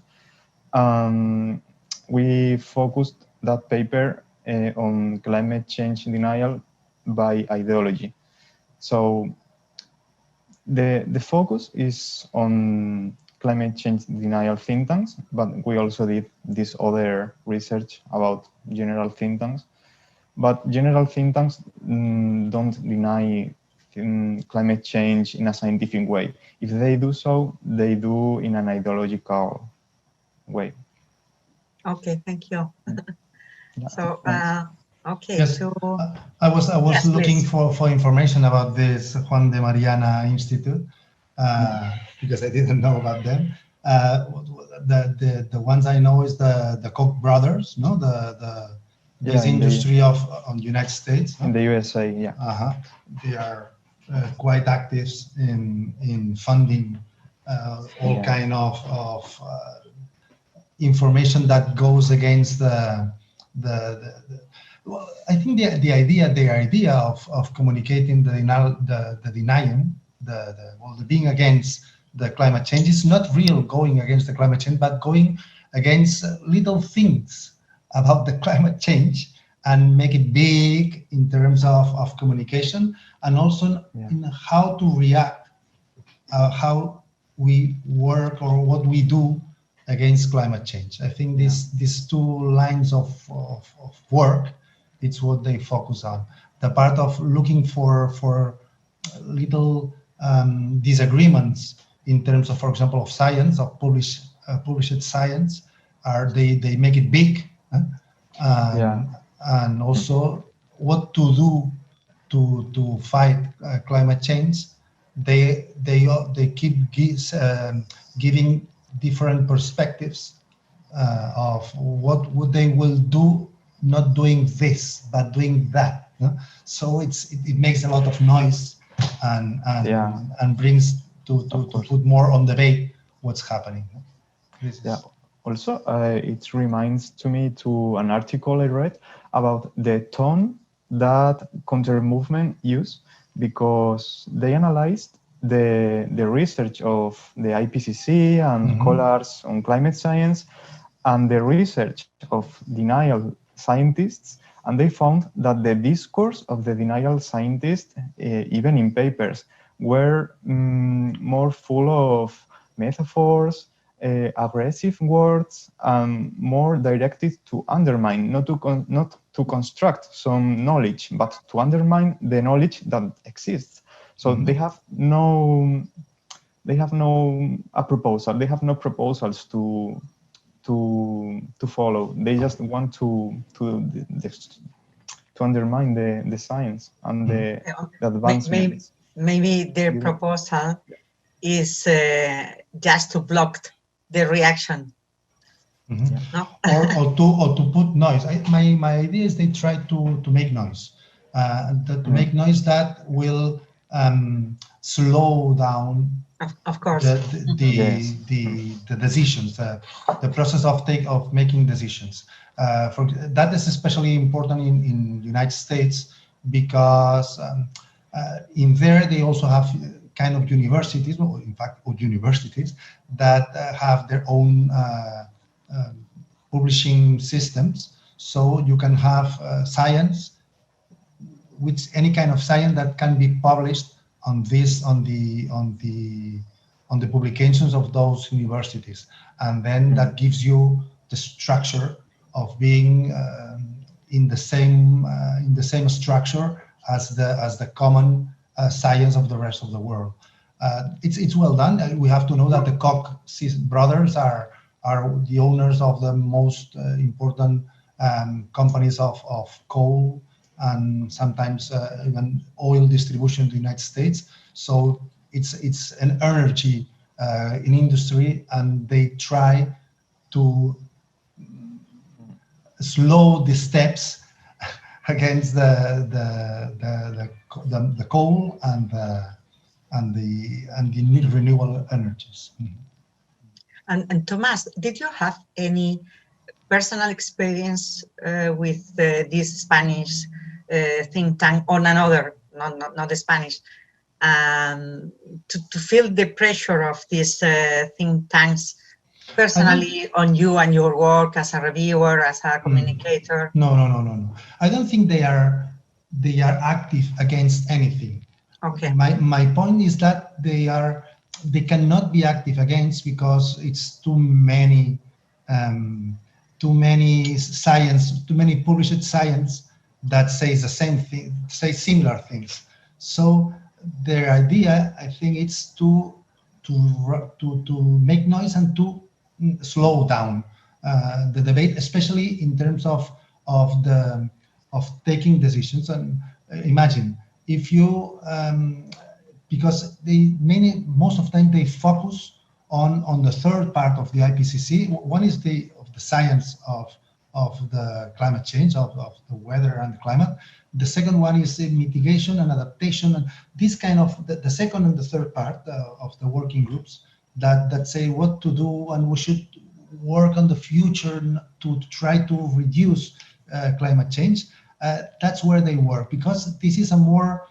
We focused that paper on climate change denial by ideology. So the focus is on climate change denial think tanks, but we also did this other research about general think tanks. But general think tanks don't deny climate change in a scientific way. If they do so, they do in an ideological way. Okay, thank you. Yeah, so, okay. Yes, So I was yes, looking please. for information about this Juan de Mariana Institute because I didn't know about them. The ones I know is the Koch brothers, no, this industry on United States, in the USA, yeah. They are quite active in funding all kind of information that goes against well, I think the idea of communicating the denying, the being against the climate change is not real going against the climate change, but going against little things about the climate change and make it big in terms of communication, and also in how to react, how we work or what we do against climate change. I think these two lines of work, it's what they focus on. The part of looking for little disagreements in terms of, for example, of science, of published science, they make it big, and also what to do to fight climate change. They keep giving different perspectives of what would they will do, not doing this but doing that. So it makes a lot of noise and brings to put more on debate what's happening. Also, it reminds to me to an article I read about the tone that counter movement use, because they analyzed the research of the IPCC and scholars on climate science and the research of denial scientists, and they found that the discourse of the denial scientists, even in papers, were more full of metaphors, aggressive words, and more directed to undermine, not to construct some knowledge, but to undermine the knowledge that exists. So they have no proposal. They have no proposals to follow. They just want to undermine the science and the advancements. Maybe their proposal is just to block the reaction. No? or to put noise. My idea is they try to make noise, to make noise that will slow down, of course, the decisions, the process of making decisions. That is especially important in United States, because in there they also have kind of universities, or in fact universities that have their own publishing systems. So you can have science, which any kind of science that can be published on the publications of those universities, and then that gives you the structure of being in the same structure as the common science of the rest of the world. It's well done. We have to know that the Koch brothers are the owners of the most important companies of coal and sometimes even oil distribution in the United States. So it's an energy in industry, and they try to slow the steps against the coal and the renewable energies. And Tomàs, did you have any personal experience with this Spanish think tank on another, not the Spanish, to feel the pressure of these think tanks personally on you and your work as a reviewer, as a communicator? No. I don't think they are active against anything. Okay. My point is that they cannot be active against, because it's too many published science that says the same thing, say similar things. So their idea, I think, it's to make noise and to slow down the debate, especially in terms of taking decisions. And imagine if you because most of the time they focus on the third part of the IPCC. One is the science of the climate change, of the weather and the climate. The second one is mitigation and adaptation, and this kind of the second and the third part of the working groups that say what to do, and we should work on the future to try to reduce climate change. That's where they work, because this is a more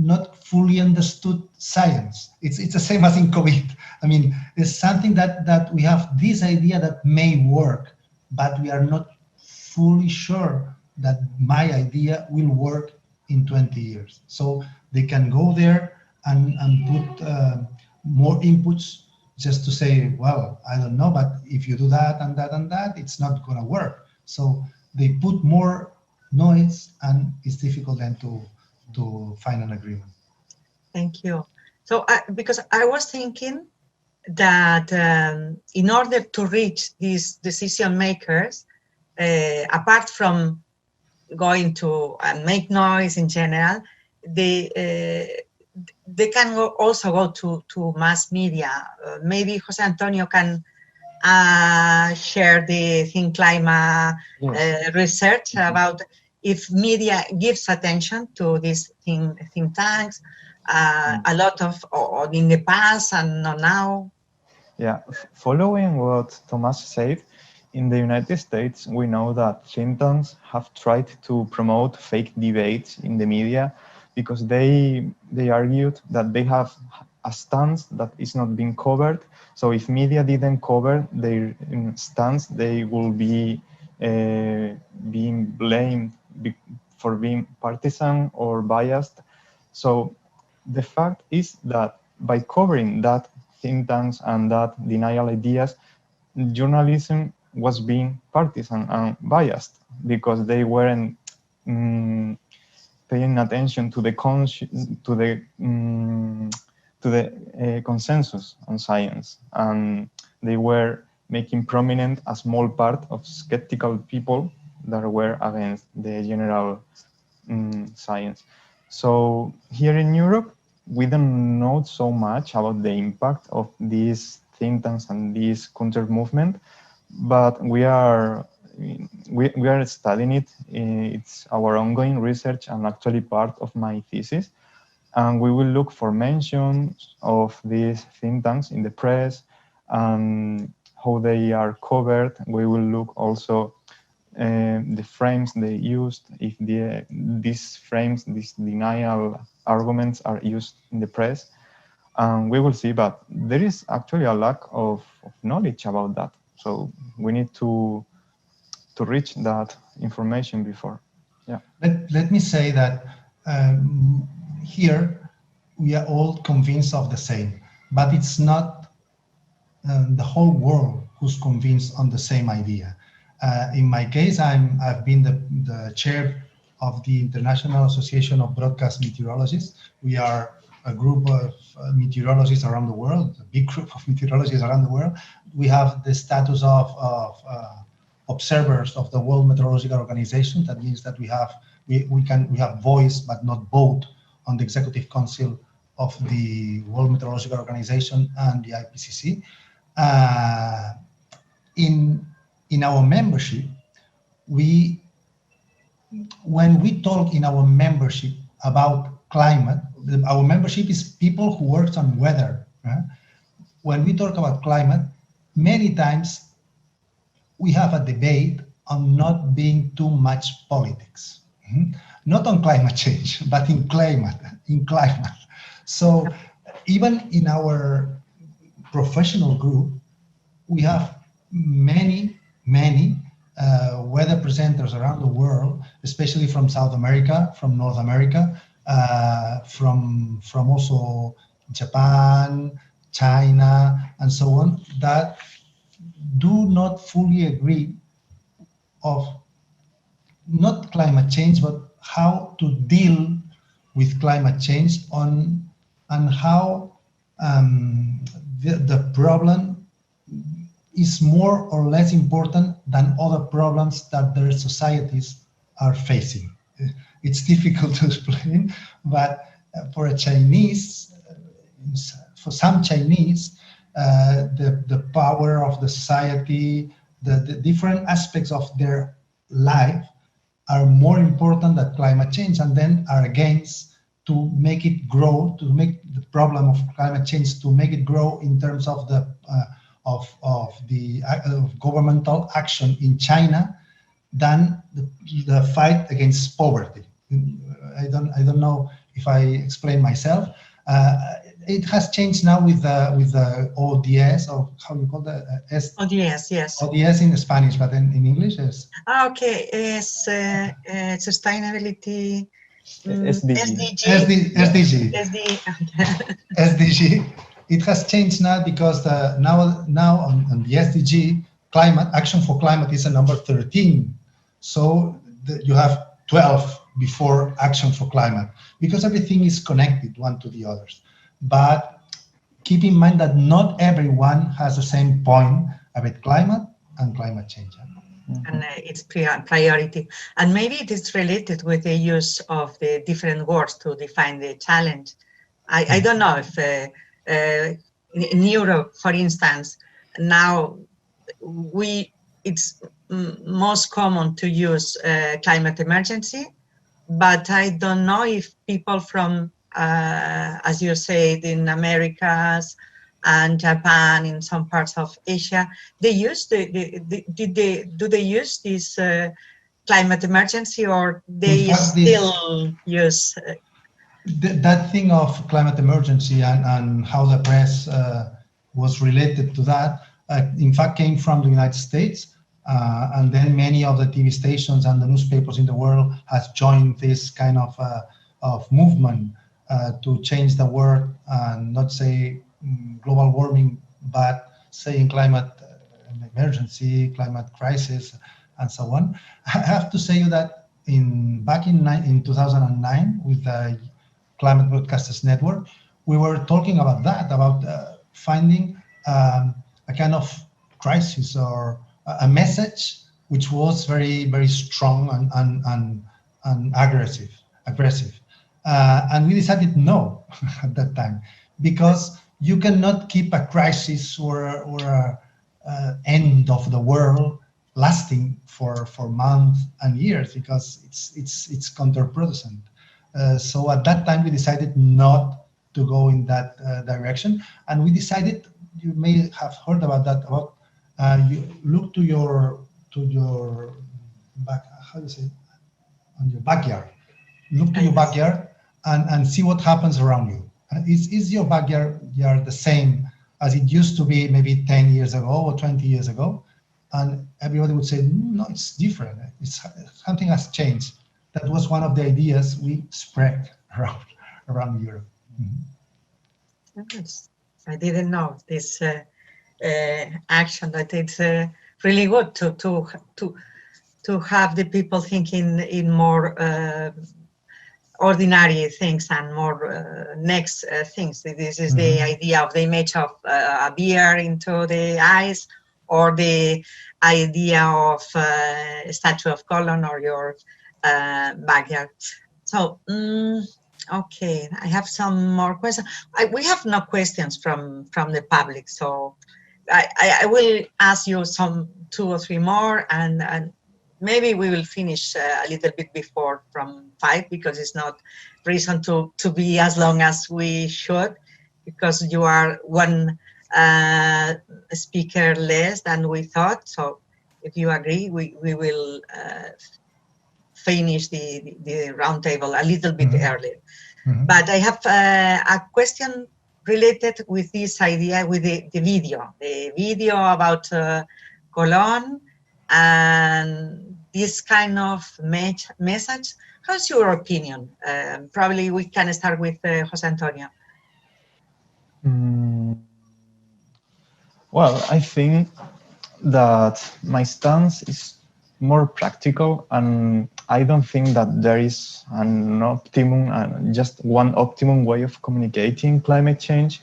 not fully understood science. It's the same as in COVID. I mean, it's something that we have this idea that may work, but we are not fully sure that my idea will work in 20 years. So they can go there and put more inputs just to say, well, I don't know, but if you do that and that and that, it's not going to work. So they put more noise, and it's difficult then to find an agreement. Thank you. So because I was thinking that in order to reach these decision makers, apart from going to make noise in general, they can also go to mass media. Maybe José Antonio can share the THINKClima research about if media gives attention to these think tanks, a lot of, or in the past and not now. Yeah, following what Tomàs said, in the United States, we know that think tanks have tried to promote fake debates in the media because they argued that they have a stance that is not being covered. So if media didn't cover their stance, they will be being blamed for being partisan or biased. So the fact is that by covering that think tanks and that denial ideas, journalism was being partisan and biased because they weren't paying attention to the consensus on science, and they were making prominent a small part of skeptical people that were against the general science. So here in Europe, we don't know so much about the impact of these think tanks and this counter movement, but we are studying it. It's our ongoing research and actually part of my thesis. And we will look for mentions of these think tanks in the press and how they are covered. We will look also the frames they used, if these frames, these denial arguments are used in the press. We will see, but there is actually a lack of knowledge about that. So we need to reach that information before. Yeah. Let me say that here we are all convinced of the same, but it's not the whole world who's convinced on the same idea. In my case, I've been the chair of the International Association of Broadcast Meteorologists. We are a group of meteorologists around the world, a big group of meteorologists around the world. We have the status of observers of the World Meteorological Organization. That means that we have voice but not vote on the Executive Council of the World Meteorological Organization and the IPCC. In our membership, when we talk in our membership about climate, our membership is people who work on weather. Right? When we talk about climate, many times we have a debate on not being too much politics. Not on climate change, but in climate. So even in our professional group, we have many weather presenters around the world, especially from South America, from North America, from also Japan, China, and so on, that do not fully agree of not climate change, but how to deal with climate change and how the problem is more or less important than other problems that their societies are facing. It's difficult to explain, but for some Chinese, the power of the society, the different aspects of their life are more important than climate change, and then are against to make it grow, to make the problem of climate change, to make it grow in terms of the governmental action in China than the fight against poverty. I don't know if I explain myself. It has changed now with the ODS, or how you call that? ODS, yes. ODS in Spanish, but in English is? Okay, it's sustainability. SDG. SDG. It has changed now because now on the SDG, climate action for climate is a number 13. So you have 12 before action for climate, because everything is connected one to the others. But keep in mind that not everyone has the same point about climate and climate change. And its priority. And maybe it is related with the use of the different words to define the challenge. I don't know if in Europe, for instance, now it's most common to use climate emergency, but I don't know if people from, as you said, in Americas and Japan, in some parts of Asia, they use do they use this climate emergency, or they still use? That thing of climate emergency and how the press was related to that, in fact, came from the United States. And then many of the TV stations and the newspapers in the world has joined this kind of movement to change the word and not say global warming, but saying climate emergency, climate crisis, and so on. I have to say that back in 2009 with the Climate Broadcasters Network, we were talking about that, about finding a kind of crisis or a message which was very, very strong and aggressive. And we decided no at that time, because you cannot keep a crisis or a end of the world lasting for months and years, because it's counterproducent. So at that time we decided not to go in that direction, and we decided, you may have heard about that, about you look to your back, how do you say it? On your backyard. Look to your backyard and see what happens around you. Is your backyard the same as it used to be maybe 10 years ago or 20 years ago? And everybody would say, no, it's different. Something has changed. That was one of the ideas we spread around Europe. I didn't know this action, that it's really good to to have the people thinking in more ordinary things and more next things. This is the idea of the image of a beer into the eyes, or the idea of a statue of Colón or your backyard. So, okay, I have some more questions. We have no questions from the public, so I will ask you some 2 or 3 more, and maybe we will finish a little bit before from 5, because it's not reason to be as long as we should, because you are one speaker less than we thought. So if you agree, we will finish the roundtable a little bit earlier. But I have a question related with this idea, with the video about Colón and this kind of message. How's your opinion? Probably we can start with José Antonio. Well, I think that my stance is more practical, and I don't think that there is an optimum, just one optimum way of communicating climate change.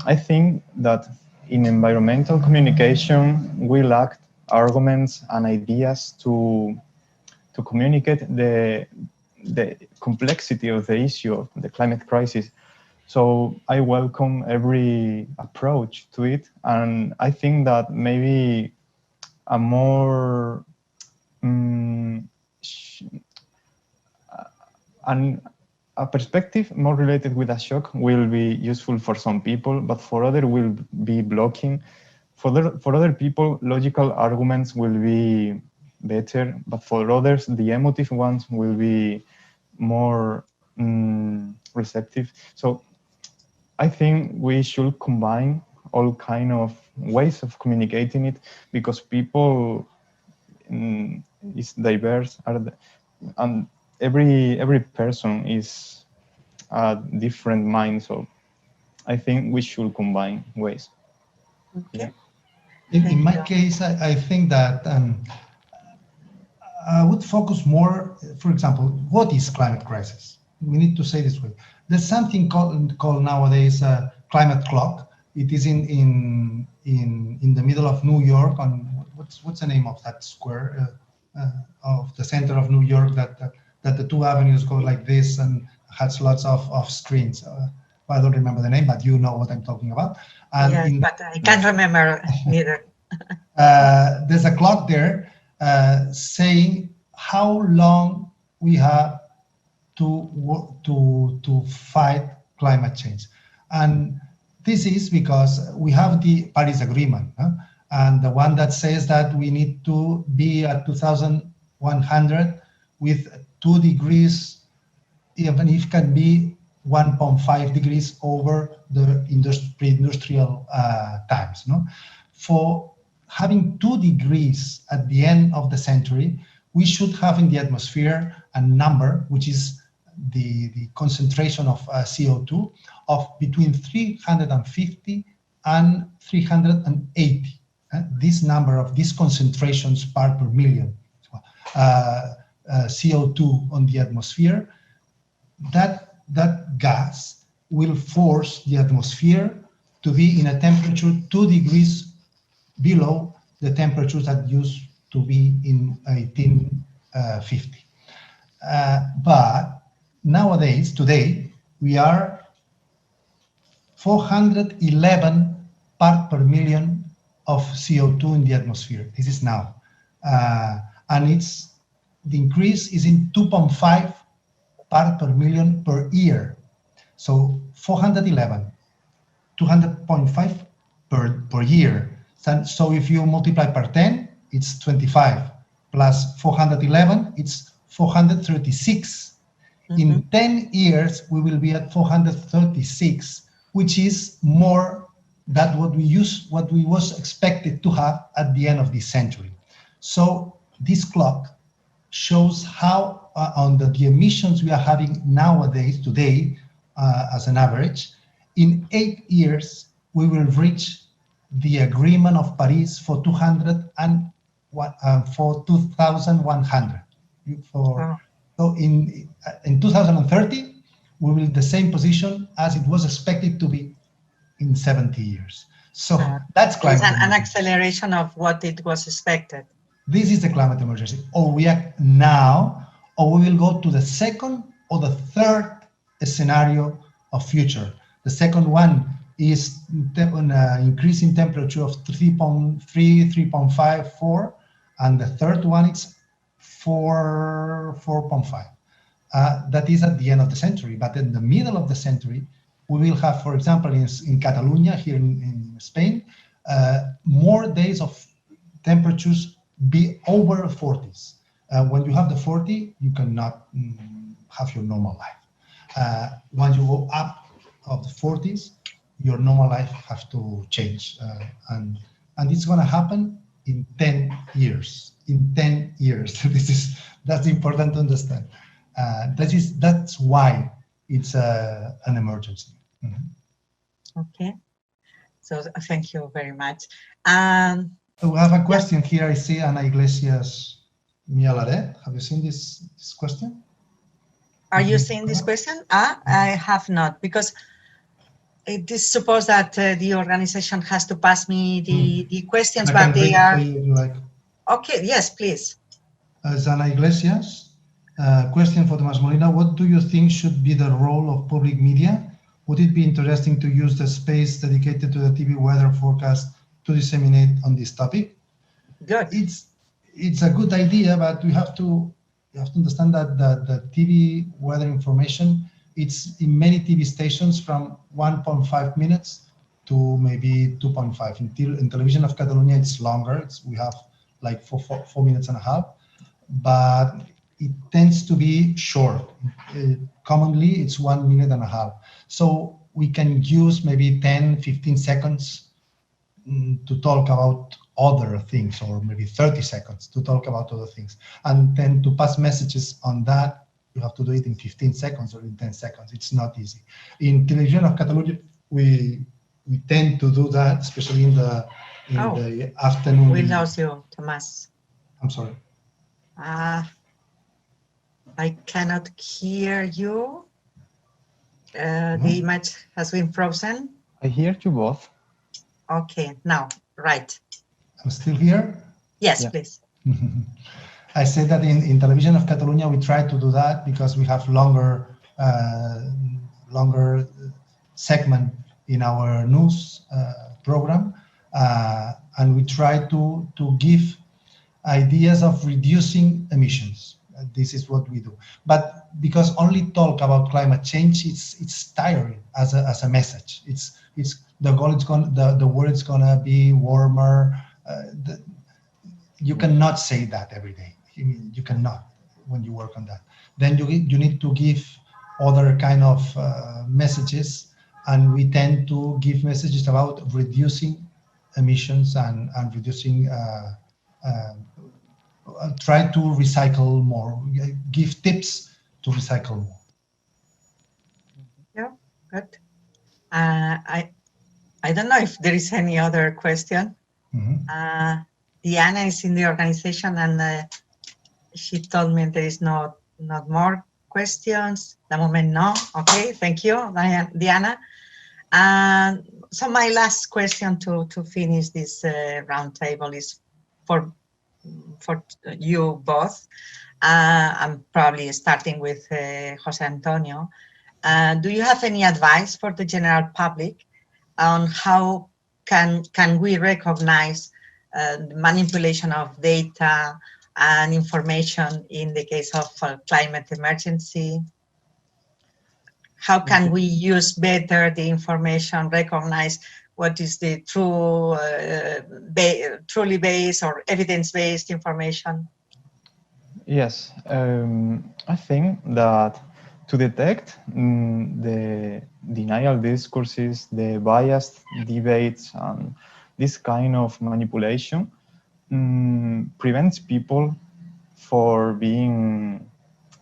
I think that in environmental communication, we lack arguments and ideas to communicate the complexity of the issue of the climate crisis. So I welcome every approach to it, and I think that maybe a more a perspective more related with a shock will be useful for some people, but for others will be blocking. For other people, logical arguments will be better, but for others, the emotive ones will be more receptive. So I think we should combine all kind of ways of communicating it, because people is diverse, and every person is a different mind. So I think we should combine ways. Okay. In my case, I think that I would focus more, for example, what is climate crisis? We need to say this way. There's something called nowadays climate clock. It is in the middle of New York, on what's the name of that square of the center of New York that the 2 avenues go like this and has lots of screens. I don't remember the name, but you know what I'm talking about. And yes, but I can't remember neither. There's a clock there saying how long we have to fight climate change. And this is because we have the Paris Agreement, and the one that says that we need to be at 2100 with 2 degrees, even if it can be 1.5 degrees over the pre-industrial times. No? For having 2 degrees at the end of the century, we should have in the atmosphere a number, which is the concentration of CO2 of between 350 and 380. This number of these concentrations part per million CO2 on the atmosphere, that gas will force the atmosphere to be in a temperature 2 degrees below the temperatures that used to be in 1850. But nowadays, today, we are 411 part per million of CO2 in the atmosphere. This is now. And the increase is in 2.5 part per million per year. So 411, 200.5 per year. So if you multiply per 10, it's 25, plus 411, it's 436. In 10 years, we will be at 436, which is more than what we was expected to have at the end of this century. So this clock shows how on the emissions we are having nowadays, today, as an average, in 8 years, we will reach the agreement of Paris for 2 for 2100. Wow. So in 2030, we will be the same position as it was expected to be in 70 years. So that's climate It's an emergency. acceleration of what it was expected. This is the climate emergency. Or we act now, or we will go to the second or the third scenario of future. The second one is an increase in temperature of 3.3, 3.5, 4, and the third one is 4.5. That is at the end of the century, but in the middle of the century, we will have, for example, in Catalunya, here in Spain, more days of temperatures be over 40s. When you have the 40, you cannot have your normal life. Once you go up of the 40s, your normal life has to change. And it's going to happen in 10 years. In 10 years. That's important to understand. That's why it's an emergency. Mm-hmm. Okay. So thank you very much. We have a question here. I see Ana Iglesias Mialaret. Have you seen this question? Are you seeing this question? I have not, because it is supposed that the organization has to pass me the questions, but they are... Like... Okay, yes, please. Ana Iglesias, question for Tomàs Molina. What do you think should be the role of public media? Would it be interesting to use the space dedicated to the TV weather forecast to disseminate on this topic? Good. It's a good idea, but you have to understand that the TV weather information, it's in many TV stations from 1.5 minutes to maybe 2.5. In Television of Catalunya, it's longer. We have like 4 minutes and a half, but it tends to be short. Commonly, it's 1 minute and a half. So we can use maybe 10, 15 seconds to talk about other things, or maybe 30 seconds to talk about other things. And then to pass messages on that, you have to do it in 15 seconds or in 10 seconds. It's not easy. In Television of Catalunya, we tend to do that, especially in the afternoon. We lost you, Tomàs. I'm sorry. I cannot hear you. The image has been frozen. I hear you both. Okay, now, right. I'm still here? Yes, Yeah. please. I said that in Television of Catalunya, we try to do that because we have longer segment in our news program. And we try to give ideas of reducing emissions. This is what we do. But because only talk about climate change, it's tiring as a message. It's the goal. The world is gonna be warmer. You cannot say that every day. You cannot when you work on that. Then you need to give other kind of messages, and we tend to give messages about reducing emissions and reducing. Try to recycle more. Give tips to recycle more. Yeah, good. I don't know if there is any other question. Mm-hmm. Diana is in the organization, and she told me there is not more questions. The moment, no. Okay, thank you, Diana. So my last question to finish this roundtable is for you both. I'm probably starting with José Antonio. Do you have any advice for the general public on how can we recognize manipulation of data and information in the case of climate emergency? How can we use better the information, recognize what is the truly based or evidence-based information? Yes, I think that to detect the denial discourses, the biased debates, and this kind of manipulation prevents people for being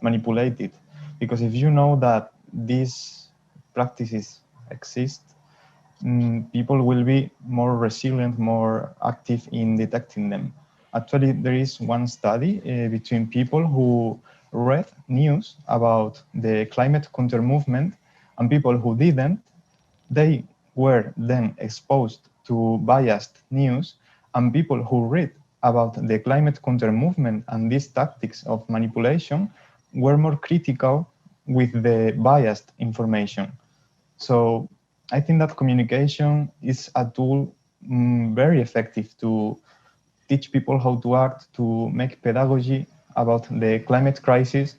manipulated. Because if you know that these practices exist, people will be more resilient, more active in detecting them. Actually, there is one study between people who read news about the climate counter movement and people who didn't. They were then exposed to biased news, and people who read about the climate counter movement and these tactics of manipulation were more critical with the biased information. So I think that communication is a tool very effective to teach people how to act, to make pedagogy about the climate crisis.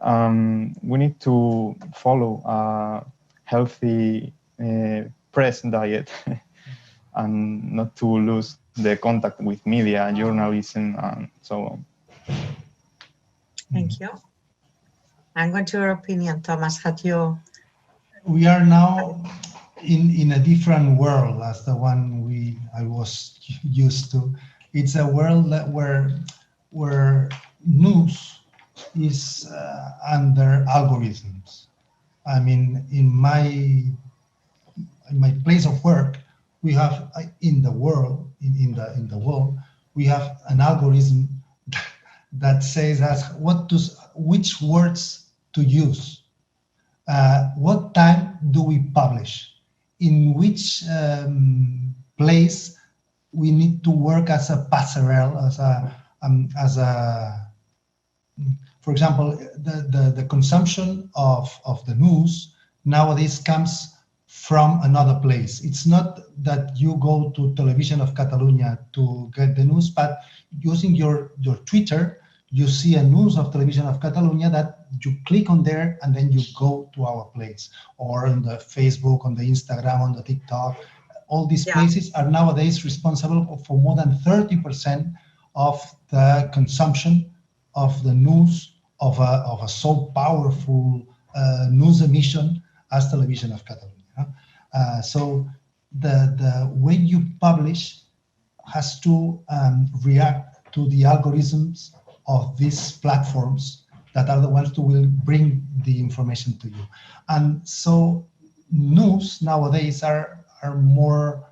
We need to follow a healthy press diet and not to lose the contact with media, journalism, and so on. Thank you. And what's your opinion, Tomàs? We are now in a different world as the one I was used to. It's a world where news is under algorithms. I mean, in my place of work, we have in the world we have an algorithm that says us which words to use, what time do we publish, in which place we need to work as a passerelle, for example, the consumption of the news nowadays comes from another place. It's not that you go to Televisió of Catalunya to get the news, but using your Twitter, you see a news of Televisió of Catalunya that you click on there and then you go to our place, or on the Facebook, on the Instagram, on the TikTok. All these places are nowadays responsible for more than 30% of the consumption of the news of a so powerful news emission as Televisió of Catalunya. So the way you publish has to react to the algorithms of these platforms that are the ones who will bring the information to you. And so news nowadays are more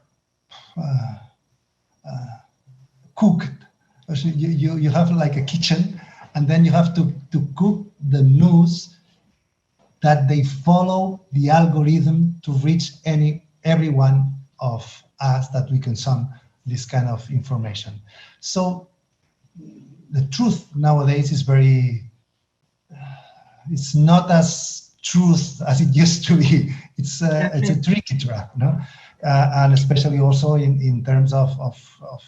cooked. You have like a kitchen, and then you have to cook the news that they follow the algorithm to reach every one of us that we consume this kind of information. So the truth nowadays is it's not as truth as it used to be. It's a tricky trap, no? And especially also in terms of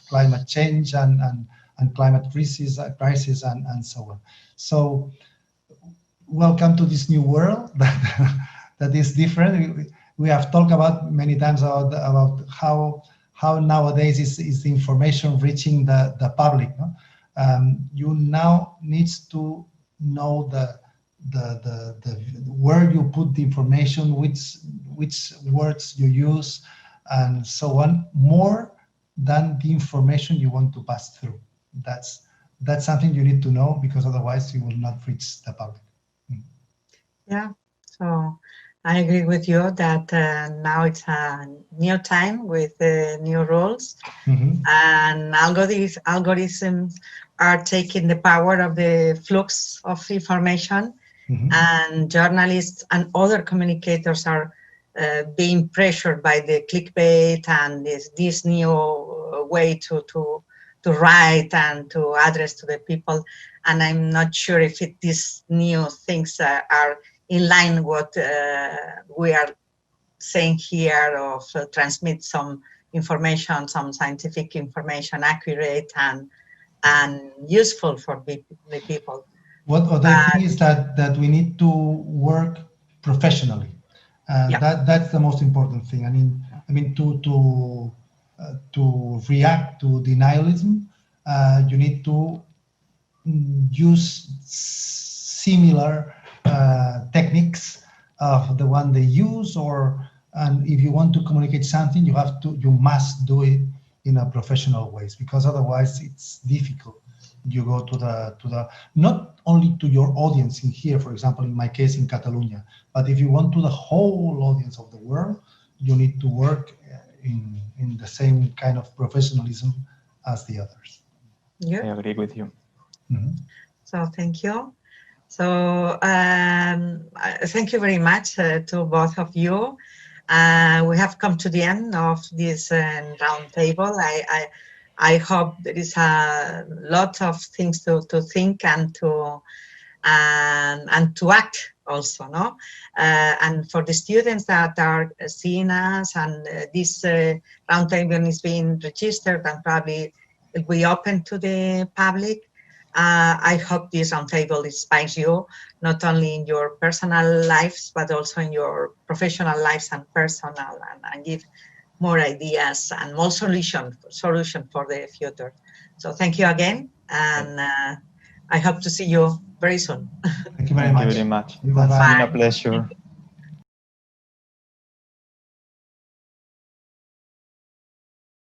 climate change and climate crisis and so on. So welcome to this new world that is different. We have talked about many times about how nowadays is the information reaching the public. No? You now need to know where you put the information, which words you use, and so on, more than the information you want to pass through. That's something you need to know, because otherwise you will not reach the public. Yeah, so I agree with you that now it's a new time with new rules, and algorithms are taking the power of the flux of information, and journalists and other communicators are being pressured by the clickbait and this new way to write and to address to the people. And I'm not sure if these new things are in line what we are saying here, of transmit some information, some scientific information, accurate and useful for the people. What other thing is that we need to work professionally. That's the most important thing. I mean to react to denialism, you need to use similar techniques of the one they use, and if you want to communicate something, you must do it in a professional ways, because otherwise it's difficult. You go to the not only to your audience in here, for example, in my case in Catalonia, but if you want to the whole audience of the world, you need to work in the same kind of professionalism as the others. Yeah. I agree with you. So thank you. So thank you very much to both of you. We have come to the end of this round table. I hope there is a lot of things to think and to act also, no? And for the students that are seeing us, and this roundtable is being registered and probably will be open to the public. I hope this roundtable inspires you, not only in your personal lives, but also in your professional lives and personal, and give more ideas and more solution for the future. So thank you again, and I hope to see you very soon. Thank you very much. Thank you very much. Bye-bye. It's been a pleasure.